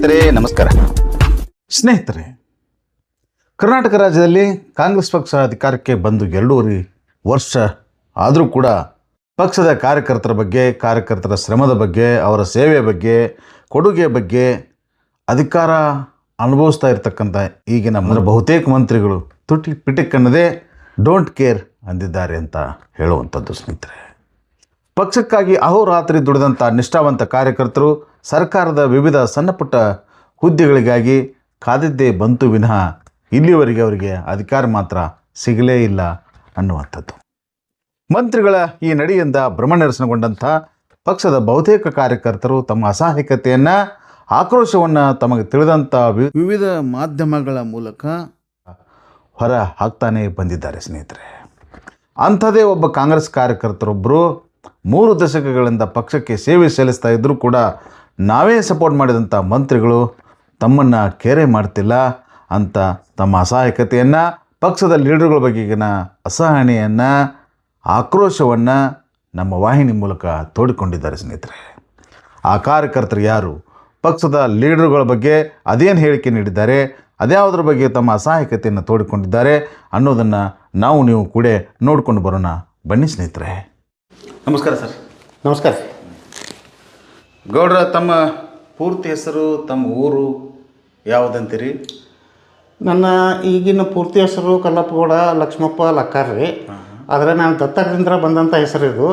ಸ್ನೇಹಿತರೆ ನಮಸ್ಕಾರ. ಸ್ನೇಹಿತರೆ, ಕರ್ನಾಟಕ ರಾಜ್ಯದಲ್ಲಿ ಕಾಂಗ್ರೆಸ್ ಪಕ್ಷ ಅಧಿಕಾರಕ್ಕೆ ಬಂದು 2.5 ವರ್ಷ ಆದರೂ ಕೂಡ ಪಕ್ಷದ ಕಾರ್ಯಕರ್ತರ ಬಗ್ಗೆ, ಕಾರ್ಯಕರ್ತರ ಶ್ರಮದ ಬಗ್ಗೆ, ಅವರ ಸೇವೆಯ ಬಗ್ಗೆ, ಕೊಡುಗೆ ಬಗ್ಗೆ ಅಧಿಕಾರ ಅನುಭವಿಸ್ತಾ ಇರತಕ್ಕಂಥ ಈಗಿನ ಬಹುತೇಕ ಮಂತ್ರಿಗಳು ತುಟಿ ಪಿಟಿಕ್ಕನ್ನದೇ ಡೋಂಟ್ ಕೇರ್ ಅಂದಿದ್ದಾರೆ ಅಂತ ಹೇಳುವಂಥದ್ದು. ಸ್ನೇಹಿತರೆ, ಪಕ್ಷಕ್ಕಾಗಿ ಅಹೋರಾತ್ರಿ ದುಡಿದಂಥ ನಿಷ್ಠಾವಂತ ಕಾರ್ಯಕರ್ತರು ಸರ್ಕಾರದ ವಿವಿಧ ಸಣ್ಣಪುಟ್ಟ ಹುದ್ದೆಗಳಿಗಾಗಿ ಕಾದಿದ್ದೇ ಬಂತು ವಿನಃ ಇಲ್ಲಿವರೆಗೆ ಅವರಿಗೆ ಅಧಿಕಾರ ಮಾತ್ರ ಸಿಗಲೇ ಇಲ್ಲ ಅನ್ನುವಂಥದ್ದು. ಮಂತ್ರಿಗಳ ಈ ನಡೆಯಿಂದ ಭ್ರಮನಿರಸನಗೊಂಡಂಥ ಪಕ್ಷದ ಬಹುತೇಕ ಕಾರ್ಯಕರ್ತರು ತಮ್ಮ ಅಸಹಾಯಕತೆಯನ್ನು, ಆಕ್ರೋಶವನ್ನು ತಮಗೆ ತಿಳಿದಂಥ ವಿವಿಧ ಮಾಧ್ಯಮಗಳ ಮೂಲಕ ಹೊರ ಹಾಕ್ತಾನೇ ಬಂದಿದ್ದಾರೆ. ಸ್ನೇಹಿತರೆ, ಅಂಥದೇ ಒಬ್ಬ ಕಾಂಗ್ರೆಸ್ ಕಾರ್ಯಕರ್ತರೊಬ್ಬರು 3 ದಶಕಗಳಿಂದ ಪಕ್ಷಕ್ಕೆ ಸೇವೆ ಸಲ್ಲಿಸ್ತಾ ಇದ್ದರೂ ಕೂಡ ನಾವೇ ಸಪೋರ್ಟ್ ಮಾಡಿದಂಥ ಮಂತ್ರಿಗಳು ತಮ್ಮನ್ನು ಕೇರೆ ಮಾಡ್ತಿಲ್ಲ ಅಂತ ತಮ್ಮ ಅಸಹಾಯಕತೆಯನ್ನು, ಪಕ್ಷದ ಲೀಡರ್ಗಳ ಬಗೆಗಿನ ಅಸಹನೆಯನ್ನು, ಆಕ್ರೋಶವನ್ನು ನಮ್ಮ ವಾಹಿನಿ ಮೂಲಕ ತೋಡಿಕೊಂಡಿದ್ದಾರೆ. ಸ್ನೇಹಿತರೆ, ಆ ಕಾರ್ಯಕರ್ತರು ಯಾರು, ಪಕ್ಷದ ಲೀಡರ್ಗಳ ಬಗ್ಗೆ ಅದೇನು ಹೇಳಿಕೆ ನೀಡಿದ್ದಾರೆ, ಅದ್ಯಾವುದ್ರ ಬಗ್ಗೆ ತಮ್ಮ ಅಸಹಾಯಕತೆಯನ್ನು ತೋಡಿಕೊಂಡಿದ್ದಾರೆ ಅನ್ನೋದನ್ನು ನಾವು ನೀವು ಕೂಡ ನೋಡ್ಕೊಂಡು ಬರೋಣ. ಬನ್ನಿ ಸ್ನೇಹಿತರೆ. ನಮಸ್ಕಾರ ಸರ್. ನಮಸ್ಕಾರ. ಗೌಡ್ರ, ತಮ್ಮ ಪೂರ್ತಿ ಹೆಸರು, ತಮ್ಮ ಊರು ಯಾವುದಂತೀರಿ? ನನ್ನ ಈಗಿನ ಪೂರ್ತಿ ಹೆಸರು ಕಲ್ಲಪ್ಪಗೌಡ ಲಕ್ಷ್ಮಪ್ಪ ಲಕ್ಕಾರ್ರಿ. ಆದರೆ ನಾನು ದತ್ತಕದಿಂದ ಬಂದಂಥ ಹೆಸರು ಇದು.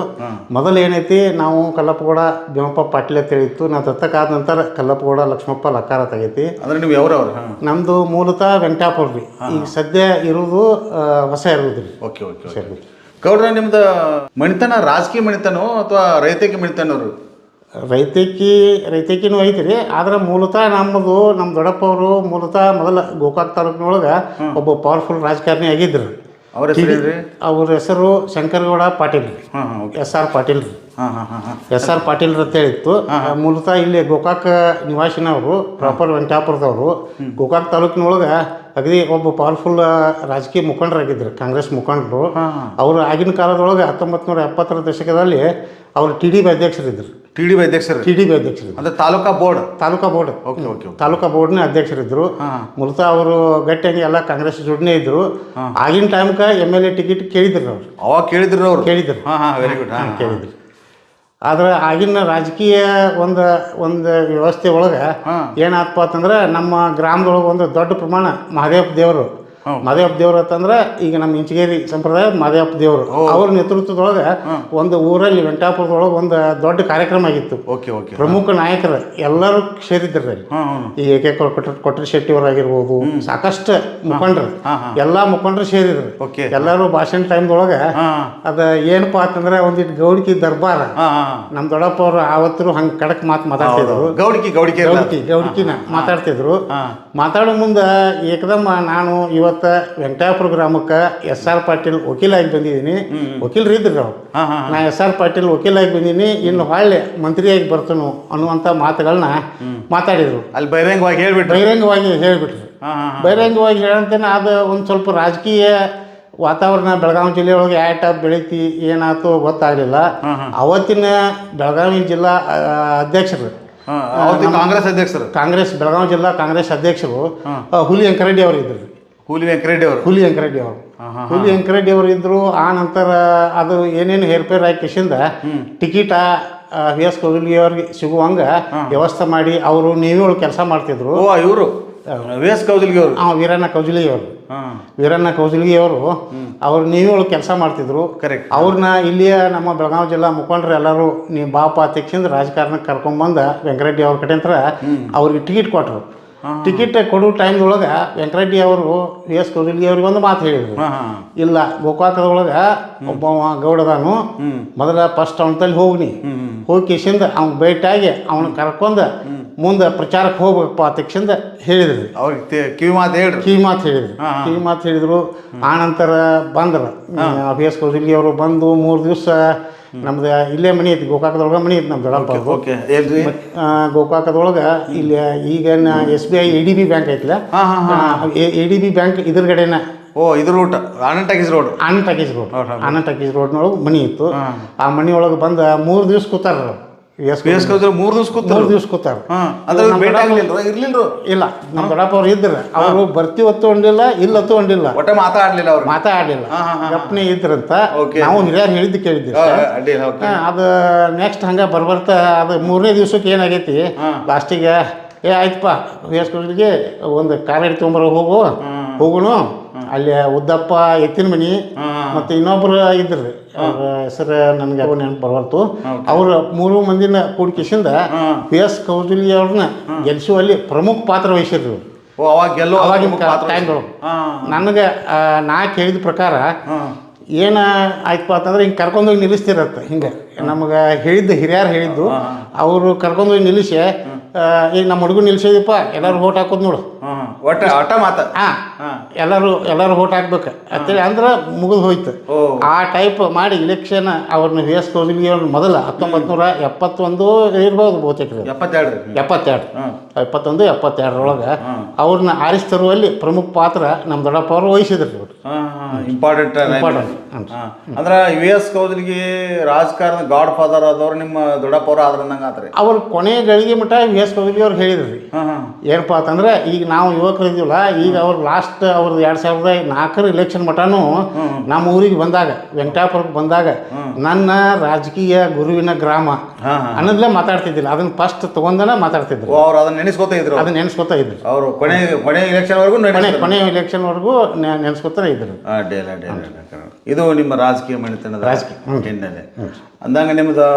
ಮೊದಲು ಏನೈತಿ, ನಾವು ಕಲ್ಲಪ್ಪಗೌಡ ಭೀಮಪ್ಪ ಪಾಟೀಲ್ ಅಂತ ಹೇಳಿತ್ತು. ನಾನು ದತ್ತಕ ಆದ ನಂತರ ಕಲ್ಲಪ್ಪಗೌಡ ಲಕ್ಷ್ಮಪ್ಪ ಲಕ್ಕಾರ ತೆಗೈತಿ. ಅಂದರೆ ನೀವು ಯಾವ್ರವ್ರು? ನಮ್ಮದು ಮೂಲತಃ ವೆಂಕಟಾಪುರ ರೀ. ಈಗ ಸದ್ಯ ಇರೋದು ಹೊಸ ಇರೋದು ರೀ. ಓಕೆ ಓಕೆ ಸರಿ. ಗೌಡ್ರ, ನಿಮ್ದು ಮಣಿತನ ರಾಜಕೀಯ ಮಣಿತನೋ ಅಥವಾ ರೈತಕಿ ಮಣಿತನವರು? ರೈತಕಿನೂ ಐತಿ ರೀ. ಆದ್ರೆ ಮೂಲತಃ ನಮ್ಮ ದೊಡ್ಡಪ್ಪ ಅವರು ಮೂಲತಃ ಮೊದಲ ಗೋಕಾಕ್ ತಾಲೂಕಿನೊಳಗೆ ಒಬ್ಬ ಪವರ್ಫುಲ್ ರಾಜಕಾರಣಿ ಆಗಿದ್ರು. ಅವ್ರ ಹೆಸರು ಶಂಕರಗೌಡ ಪಾಟೀಲ್ ರೀ. SR ಪಾಟೀಲ್ ರೀ. SR ಪಾಟೀಲ್ ಅಂತ ಹೇಳಿತ್ತು. ಮೂಲತಃ ಇಲ್ಲಿ ಗೋಕಾಕ್ ನಿವಾಸಿನವರು, ಪ್ರಾಪರ್ ವೆಂಕಟಾಪುರದವರು. ಗೋಕಾಕ್ ತಾಲೂಕಿನೊಳಗೆ ಅಗದಿ ಒಬ್ಬ ಪವರ್ಫುಲ್ ರಾಜಕೀಯ ಮುಖಂಡರಾಗಿದ್ದರು, ಕಾಂಗ್ರೆಸ್ ಮುಖಂಡರು. ಅವರು ಆಗಿನ ಕಾಲದೊಳಗೆ 1970ರ ದಶಕದಲ್ಲಿ ಅವರು TDP ಅಧ್ಯಕ್ಷರಿದ್ದರು. TDP ಅಧ್ಯಕ್ಷರು ಅಂದರೆ ತಾಲೂಕಾ ಬೋರ್ಡ್ ತಾಲೂಕಾ ಬೋರ್ಡ್ನ ಅಧ್ಯಕ್ಷರಿದ್ದರು. ಮೂಲತಃ ಅವರು ಗಟ್ಟಿಯಾಗಿ ಎಲ್ಲ ಕಾಂಗ್ರೆಸ್ ಜೋಡಣೆ ಇದ್ದರು. ಆಗಿನ ಟೈಮ್ಗೆ MLA ಟಿಕೆಟ್ ಕೇಳಿದ್ರು ಅವರು. ಅವಾಗ ಕೇಳಿದ್ರು. Very good. ಕೇಳಿದ್ರು. ಆದ್ರೆ ಆಗಿನ ರಾಜಕೀಯ ಒಂದು ವ್ಯವಸ್ಥೆ ಒಳಗೆ ಏನಾಗ್ತಪ್ಪ ಅಂತಂದ್ರೆ, ನಮ್ಮ ಗ್ರಾಮದೊಳಗೆ ಒಂದು ದೊಡ್ಡ ಪ್ರಮಾಣ ಮಹದೇವಪ್ಪ ದೇವರು ಅಂತಂದ್ರೆ ಈಗ ನಮ್ಮ ಇಂಚಗೇರಿ ಸಂಪ್ರದಾಯ ಮಹದೇವಪ್ಪ ದೇವರು ಅವ್ರ ನೇತೃತ್ವದೊಳಗೆ ಒಂದು ಊರಲ್ಲಿ ವೆಂಕಟಾಪುರದೊಳಗೆ ಒಂದು ದೊಡ್ಡ ಕಾರ್ಯಕ್ರಮ ಆಗಿತ್ತು. ಪ್ರಮುಖ ನಾಯಕರು ಎಲ್ಲರೂ ಸೇರಿದ್ರು. ಈ AK ಕೊಟ್ರಿ ಶೆಟ್ಟಿ ಅವರಾಗಿರ್ಬೋದು, ಸಾಕಷ್ಟು ಮುಖಂಡರು, ಎಲ್ಲಾ ಮುಖಂಡರು ಸೇರಿದ್ರು. ಎಲ್ಲರೂ ಭಾಷಣ ಟೈಮ್ದೊಳಗೆ ಅದ ಏನಪ್ಪಾ ಅಂತಂದ್ರೆ ಒಂದಿಟ್ಟು ಗೌಡಿಕಿ ದರ್ಬಾರ. ನಮ್ಮ ದೊಡ್ಡಪ್ಪ ಅವರು ಆವತ್ತರು ಹಂಗೆ ಕಡಕ್ ಮಾತಾಡ್ತಿದ್ರು. ಗೌಡಿಕಿನ ಮಾತಾಡ್ತಿದ್ರು. ಮಾತಾಡೋ ಮುಂದೆ ಏಕದಮ್ಮ ನಾನು ಇವತ್ತು ವೆಂಕಟಾಪುರ ಗ್ರಾಮಕ್ಕೆ SR ಪಾಟೀಲ್ ವಕೀಲಾಗಿ ಬಂದಿದ್ದೀನಿ. ವಕೀಲರು ಇದ್ರು ನಾವು. ನಾ SR ಪಾಟೀಲ್ ವಕೀಲಾಗಿ ಬಂದೀನಿ, ಇನ್ನು ಹೊಳ್ಳೆ ಮಂತ್ರಿಯಾಗಿ ಬರ್ತನು ಅನ್ನುವಂಥ ಮಾತುಗಳನ್ನ ಮಾತಾಡಿದ್ರು. ಅಲ್ಲಿ ಬಹಿರಂಗವಾಗಿ ಹೇಳ್ಬಿಟ್ರು. ಬಹಿರಂಗವಾಗಿ ಹೇಳಂತೇನೆ ಅದು ಒಂದು ಸ್ವಲ್ಪ ರಾಜಕೀಯ ವಾತಾವರಣ ಬೆಳಗಾವಿ ಜಿಲ್ಲೆಯೊಳಗೆ ಯಾವ ಬೆಳೀತಿ ಏನಾಯ್ತು ಗೊತ್ತಾಗಲಿಲ್ಲ. ಅವತ್ತಿನ ಬೆಳಗಾವಿ ಜಿಲ್ಲಾ ಅಧ್ಯಕ್ಷರು, ಕಾಂಗ್ರೆಸ್ ಬೆಳಗಾವಿ ಜಿಲ್ಲಾ ಕಾಂಗ್ರೆಸ್ ಅಧ್ಯಕ್ಷರು ಹುಲಿ ವೆಂಕರೆಡ್ಡಿ ಅವರು ಇದ್ರು. ಹುಲಿ ವೆಂಕರೆಡ್ಡಿ ಅವರು ಇದ್ರು. ಆ ನಂತರ ಅದು ಏನೇನು ಹೇರ್ಪೇರ್ ಹಾಕಿಸಿಂದ ಟಿಕೆಟ್ VS ಕೌಜಲ್ಗಿ ಅವ್ರಿಗೆ ಸಿಗುವಂಗೆ ವ್ಯವಸ್ಥೆ ಮಾಡಿ ಅವರು ನೇವಿಯೊಳಗೆ ಕೆಲಸ ಮಾಡ್ತಿದ್ರು. ಇವರು VS ಕೌಜಲ್ಗಿ ಅವರು, ವೀರಣ್ಣ ಕೌಜಲ್ಗಿ ಅವರು ಅವ್ರು ನೇವಿಯೊಳಗೆ ಕೆಲಸ ಮಾಡ್ತಿದ್ರು. ಅವ್ರನ್ನ ಇಲ್ಲಿಯ ನಮ್ಮ ಬೆಳಗಾವಿ ಜಿಲ್ಲಾ ಮುಖಂಡರು ಎಲ್ಲರೂ ನೀವು ಬಾಪ ಅಧ್ಯಕ್ಷಿಂದ ರಾಜಕಾರಣಕ್ಕೆ ಕರ್ಕೊಂಡ್ಬಂದು ವೆಂಕರೆಡ್ಡಿ ಅವ್ರ ಕಡೆ ಅಂತ ಅವ್ರಿಗೆ ಟಿಕೆಟ್ ಕೊಟ್ಟರು. ಟಿಕೆಟ್ ಕೊಡೋ ಟೈಮ್ದೊಳಗೆ ವೆಂಕರೆಡ್ಡಿ ಅವರು VS ಕೌಜಲ್ಗಿ ಅವ್ರಿಗೆ ಒಂದು ಮಾತು ಹೇಳಿದರು. ಇಲ್ಲ, ಗೋಕಾಕದೊಳಗೆ ಒಬ್ಬ ಗೌಡದಾನು, ಮೊದಲ ಫಸ್ಟ್ ಅವನ ತಲೆ ಹೋಗಿ ಕಿಶಿಂದ ಅವ್ನ ಭೇಟಿಯಾಗಿ ಅವನ ಕರ್ಕೊಂಡು ಮುಂದೆ ಪ್ರಚಾರಕ್ಕೆ ಹೋಗ್ಬೇಕಪ್ಪ ಅಧ್ಯಕ್ಷಿಂದ ಹೇಳಿದ್ರು. ಅವ್ರಿಗೆ ಕಿವಿ ಮಾತು ಹೇಳಿದ್ರು. ಆ ನಂತರ ಬಂದರು VS ಕೌಜಲ್ಗಿ ಅವರು. ಬಂದು 3 ದಿವಸ ನಮ್ದು ಇಲ್ಲೇ ಮನೆ ಐತಿ, ಗೋಕಾಕದೊಳಗೆ ಮನೆ ಐತಿ ನಮ್ಮ ದೊಡ್ಡಪ್ಪ. ಗೋಕಾಕದೊಳಗೆ ಇಲ್ಲಿ ಈಗ SBI ADB ಬ್ಯಾಂಕ್ ಐತಿಲ್ಲ, ADB ಬ್ಯಾಂಕ್ ಇದ್ರಗಡೆನ ಇದು ರೂಟ್ ಆನಂದ್ ಟಾಕೀಸ್ ರೋಡ್ನೊಳಗೆ ಮನೆ ಇತ್ತು. ಆ ಮನೆಯೊಳಗೆ ಬಂದು 3 ದಿವಸ ಕೂತಾರ ವಿ ಎಸ್ ಕೌಜಲ್ಗಿ 3 ದಿವಸ ಕೂತ 3 ದಿವಸ ಕೂತಾರ. ಅಂದ್ರೆ ಭೇಟಿ ಆಗ್ಲಿಲ್ರ ಇರ್ಲಿಲ್ರು ಇಲ್ಲ, ನಮ್ಮ ದೊಡ್ಡಪ್ಪ ಅವ್ರು ಇದ್ರು. ಅವರು ಬರ್ತಿ ಹೊತ್ತು ಹೊಂಡಿಲ್ಲ, ಇಲ್ಲತ್ತು ಹೊಂಡಿಲ್ಲ, ಒಟ್ಟ ಮಾತಾಡ್ಲಿಲ್ಲ ಅವ್ರು, ಮಾತಾಡಲಿಲ್ಲ, ಗಪ್ನೆ ಇದ್ರಂತ. ನಾವು ಹಿರಿಯರು ಹೇಳಿದ್ದು ಕೇಳಿದ್ವಿ. ಅದು ನೆಕ್ಸ್ಟ್ ಹಂಗೆ ಬರ್ಬರ್ತಾ ಅದು 3ನೇ ದಿವ್ಸಕ್ಕೆ ಏನಾಗೈತಿ, ಲಾಸ್ಟಿಗೆ ಆಯ್ತಪ್ಪ ವಿ ಎಸ್ ಕೌಜಲ್ಗಿ ಒಂದು ಕಾರ್ ತೊಗೊಂಬರ ಹೋಗುನು. ಅಲ್ಲಿ ಉದ್ದಪ್ಪ ಎತ್ತಿನ ಮನಿ ಮತ್ತು ಇನ್ನೊಬ್ರು ಇದ್ರಿ, ಅವ್ರ ಹೆಸರು ನನಗೆ ನೆನಪು ಬರವಲ್ತು. ಅವ್ರ 3 ಮಂದಿನ ಕೂಡಿಕಿಸಿಂದ ವಿ ಎಸ್ ಕೌಜಲ್ಗಿ ಅವ್ರನ್ನ ಗೆಲ್ಲಿಸುವಲ್ಲಿ ಪ್ರಮುಖ ಪಾತ್ರ ವಹಿಸಿದ್ರು. ಅವಾಗಿನ ಟೈಮ್ಗಳು ನನಗೆ ನಾ ಕೇಳಿದ ಪ್ರಕಾರ ಏನು ಆಯ್ತಪ್ಪ ಅಂತಂದ್ರೆ ಹಿಂಗೆ ಕರ್ಕೊಂಡೋಗಿ ನಿಲ್ಲಿಸ್ತಿರತ್ತೆ. ಹಿಂಗೆ ನಮಗೆ ಹೇಳಿದ್ದು ಹಿರಿಯರು ಹೇಳಿದ್ದು, ಅವರು ಕರ್ಕೊಂಡೋಗಿ ನಿಲ್ಲಿಸಿ ಈಗ ನಮ್ಮ ಹುಡುಗರು ನಿಲ್ಸಿದಪ್ಪ ಎಲ್ಲರೂ ಓಟ್ ಹಾಕೋದು ನೋಡು, ಎಲ್ಲರೂ ಓಟ್ ಹಾಕ್ಬೇಕು ಅಂತೇಳಿ ಅಂದ್ರೆ ಮುಗಿದು ಹೋಯ್ತು. ಆ ಟೈಪ್ ಮಾಡಿ ಇಲೆಕ್ಷನ್ ಅವ್ರನ್ನ ವಿ ಎಸ್ ಕೌಜಲ್ಗಿ ಅವ್ರನ್ನ ಮೊದಲ 1971 ಇರ್ಬೋದು ಬಹುತೇಕ, 72 ಅವ್ರನ್ನ ಆರಿಸಿ ತರುವಲ್ಲಿ ಪ್ರಮುಖ ಪಾತ್ರ ನಮ್ಮ ದೊಡ್ಡಪ್ಪ ಅವರು ವಹಿಸಿದ್ರು. ಇಂಪಾರ್ಟೆಂಟ್ ಅಂದ್ರೆ ವಿ ಎಸ್ ಕೌಜಲ್ಗಿ ರಾಜಕಾರಣ ಗಾಡ್ ಫಾದರ್ ಆದವ್ರು ನಿಮ್ಮ ದೊಡ್ಡಪ್ಪ ಅವರು ಆದ್ರಂದಂಗೆ ಆತ್ರಿ. ಅವ್ರ ಕೊನೆಯ ಗಳಿಗೆ ಮಟ್ಟ ವಿ ಎಸ್ ಕೌಜಲ್ಗಿ ಅವ್ರು ಹೇಳಿದ್ರಿ ಏನಪ್ಪ ಅಂತಂದ್ರೆ, ಈಗ ನಾವು ಯುವಕರು ಇದೀವಲ್ಲ, ಈಗ ಅವ್ರು ಲಾಸ್ಟ್ ಅವ್ರದ್ದು 2004 ಇಲೆಕ್ಷನ್ ಮಟನೂ ನಮ್ಮ ಊರಿಗೆ ಬಂದಾಗ, ವೆಂಕಟಾಪುರಕ್ಕೆ ಬಂದಾಗ ನನ್ನ ರಾಜಕೀಯ ಗುರುವಿನ ಗ್ರಾಮ ಅನ್ನೋದ್ಲೇ ಮಾತಾಡ್ತಿದ್ದಿಲ್ಲ, ಅದನ್ನ ಫಸ್ಟ್ ತಗೊಂಡನ ಮಾತಾಡ್ತಿದ್ರು. ಅವ್ರು ಅದನ್ನ ನೆನೆಸ್ಕೊತಾ ಇದ್ರು. ಅವರು ಕೊನೆ ಇಲೆಕ್ಷನ್ ವರೆಗೂ ನೆನೆಸ್ಕೊತಾನೆ ಇದ್ರು. ಇದು ನಿಮ್ಮ ರಾಜಕೀಯ ಮನೆತನದ ಹಿನ್ನೆಲೆ ಅಂದಂಗ. ನಿಮ್ದು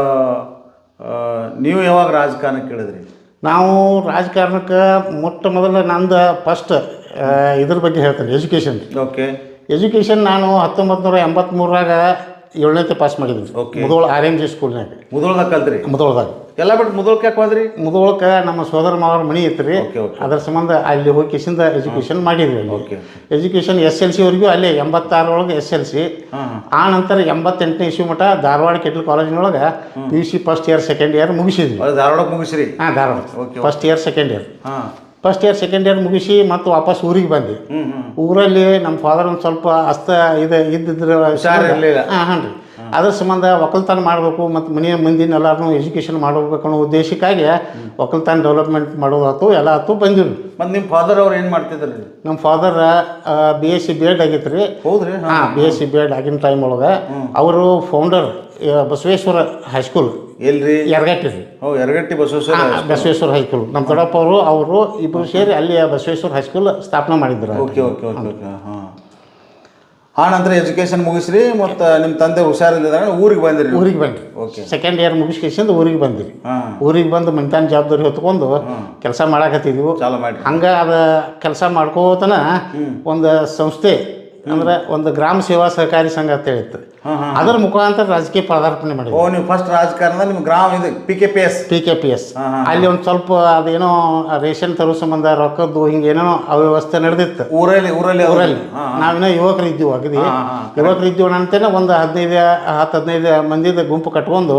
ನೀವು ಯಾವಾಗ ರಾಜಕಾರಣಕ್ಕೆ ಕೇಳಿದ್ರಿ? ನಾವು ರಾಜಕಾರಣಕ್ಕೆ ಮೊಟ್ಟ ಮೊದಲ ನಂದು ಫಸ್ಟ್ ಇದ್ರ ಬಗ್ಗೆ ಹೇಳ್ತೇನೆ, ಎಜುಕೇಷನ್. ಎಜುಕೇಷನ್ ನಾನು 1983 7ನೇ ಪಾಸ್ ಮಾಡಿದ್ವಿ. ಮುಧೋಳ RMG ಸ್ಕೂಲ್ನಾಗ. ಮುಧೋಳದಾಗ ಕಲ್ತ್ರಿ? ಮುಧೋಳದಾಗ ಎಲ್ಲ ಬಿಟ್ಟು ಮುಧೋಳಕ್ಕೆ ಯಾಕೆ ಹೋದ್ರಿ? ಮುಧೋಳಕ್ಕೆ ನಮ್ಮ ಸೋದರ ಮಾವರ ಮನೆ ಇತ್ತು ರೀ, ಅದರ ಸಂಬಂಧ ಅಲ್ಲಿ ಹೋಗಿ ಕಿಸಿಂದ ಎಜುಕೇಷನ್ ಮಾಡಿದ್ವಿ. ಎಜುಕೇಷನ್ SLC ವರೆಗೂ ಅಲ್ಲೇ 86 SLC. ಆ ನಂತರ 88ನೇ ಇಸ್ವಿ ಮಟ್ಟ ಧಾರವಾಡ ಕೆಟ್ಲ್ ಕಾಲೇಜಿನೊಳಗೆ PUC first year second year ಮುಗಿಸಿದ್ವಿ. ಧಾರವಾಡಕ್ಕೆ ಮುಗಿಸ್ರಿ? Dharwad first year second year ಮುಗಿಸಿ ಮತ್ತು ವಾಪಸ್ ಊರಿಗೆ ಬಂದ್ವಿ. ಊರಲ್ಲಿ ನಮ್ಮ ಫಾದರ್ ಒಂದು ಸ್ವಲ್ಪ ಇದ್ದಿದ್ರೆ ಹಾಂ ರೀ, ಅದ್ರ ಸಂಬಂಧ ಒಕ್ಕಲ್ತನ ಮಾಡಬೇಕು ಮತ್ತು ಮನೆಯ ಮಂದಿನೆಲ್ಲರೂ ಎಜುಕೇಷನ್ ಮಾಡಬೇಕು ಅನ್ನೋ ಉದ್ದೇಶಕ್ಕಾಗಿ ಒಕ್ಕಲ್ತನ ಡೆವಲಪ್ಮೆಂಟ್ ಮಾಡೋದಾಯ್ತು, ಎಲ್ಲ ಆಯ್ತು ಬಂದಿವಿ. ಮತ್ತು ನಿಮ್ಮ ಫಾದರ್ ಅವ್ರು ಏನು ಮಾಡ್ತಿದ್ರಿ? ನಮ್ಮ ಫಾದರ್ BSc B.Ed ಆಗಿತ್ತು ರೀ. ಹೌದ್ರಿ? BSc B.Ed ಆಗಿನ ಟೈಮ್ ಒಳಗೆ ಅವರು ಫೌಂಡರ್ ಬಸವೇಶ್ವರ ಹೈಸ್ಕೂಲ್ ಎಲ್ರಿ? ಯರಗಟ್ಟಿ ರೀ. ಯರಗಟ್ಟಿ ಬಸವೇಶ್ವರ ಹೈಸ್ಕೂಲ್. ನಮ್ಮ ದೊಡ್ಡಪ್ಪ ಅವರು ಇಬ್ಬರು ಸೇರಿ ಅಲ್ಲಿ ಬಸವೇಶ್ವರ ಹೈಸ್ಕೂಲ್ ಸ್ಥಾಪನೆ ಮಾಡಿದ್ರು. ಆ ನಂತರ ಎಜುಕೇಶನ್ ಮುಗಿಸ್ರಿ ಮತ್ತು ನಿಮ್ಮ ತಂದೆ ಹುಷಾರಿಲ್ಲದಾಗ ಊರಿಗೆ ಬಂದ್ರಿ? ಸೆಕೆಂಡ್ ಇಯರ್ ಮುಗಿಸ್ಕೊಂಡು ಊರಿಗೆ ಬಂದಿರಿ. ಊರಿಗೆ ಬಂದು ಮನೆತನ ಜವಾಬ್ದಾರಿ ಹೊತ್ಕೊಂಡು ಕೆಲಸ ಮಾಡಾಕತ್ತಿದ್ವು. ಹಂಗೆ ಅದು ಕೆಲಸ ಮಾಡ್ಕೋತನ ಒಂದು ಸಂಸ್ಥೆ ಅಂದ್ರೆ ಒಂದು ಗ್ರಾಮ ಸೇವಾ ಸಹಕಾರಿ ಸಂಘ ಅಂತ ಹೇಳಿತ್ತು, ಅದರ ಮುಖಾಂತರ ರಾಜಕೀಯ ಪದಾರ್ಪಣೆ ಮಾಡಿದ್ವಿ. ನೀವು ಫಸ್ಟ್ ರಾಜಕಾರಣದಲ್ಲಿ ನಿಮ್ಮ ಗ್ರಾಮ ಇದು PKPS ಅಲ್ಲಿ ಒಂದು ಸ್ವಲ್ಪ ಅದೇನೋ ರೇಷನ್ ತರೋ ಸಂಬಂಧ ರೊಕ್ಕದ್ದು ಹಿಂಗೆ ಏನೋ ಅವ್ಯವಸ್ಥೆ ನಡೆದಿತ್ತು ಊರಲ್ಲಿ. ನಾವಿನ್ನೋ ಯುವಕರು ಇದ್ದೀವಿ, ಅಗದಿ ಯುವಕರು ಇದ್ದೀವಿ ಅಂತೇನೆ ಒಂದು 15 ಮಂದಿದ ಗುಂಪು ಕಟ್ಕೊಂಡು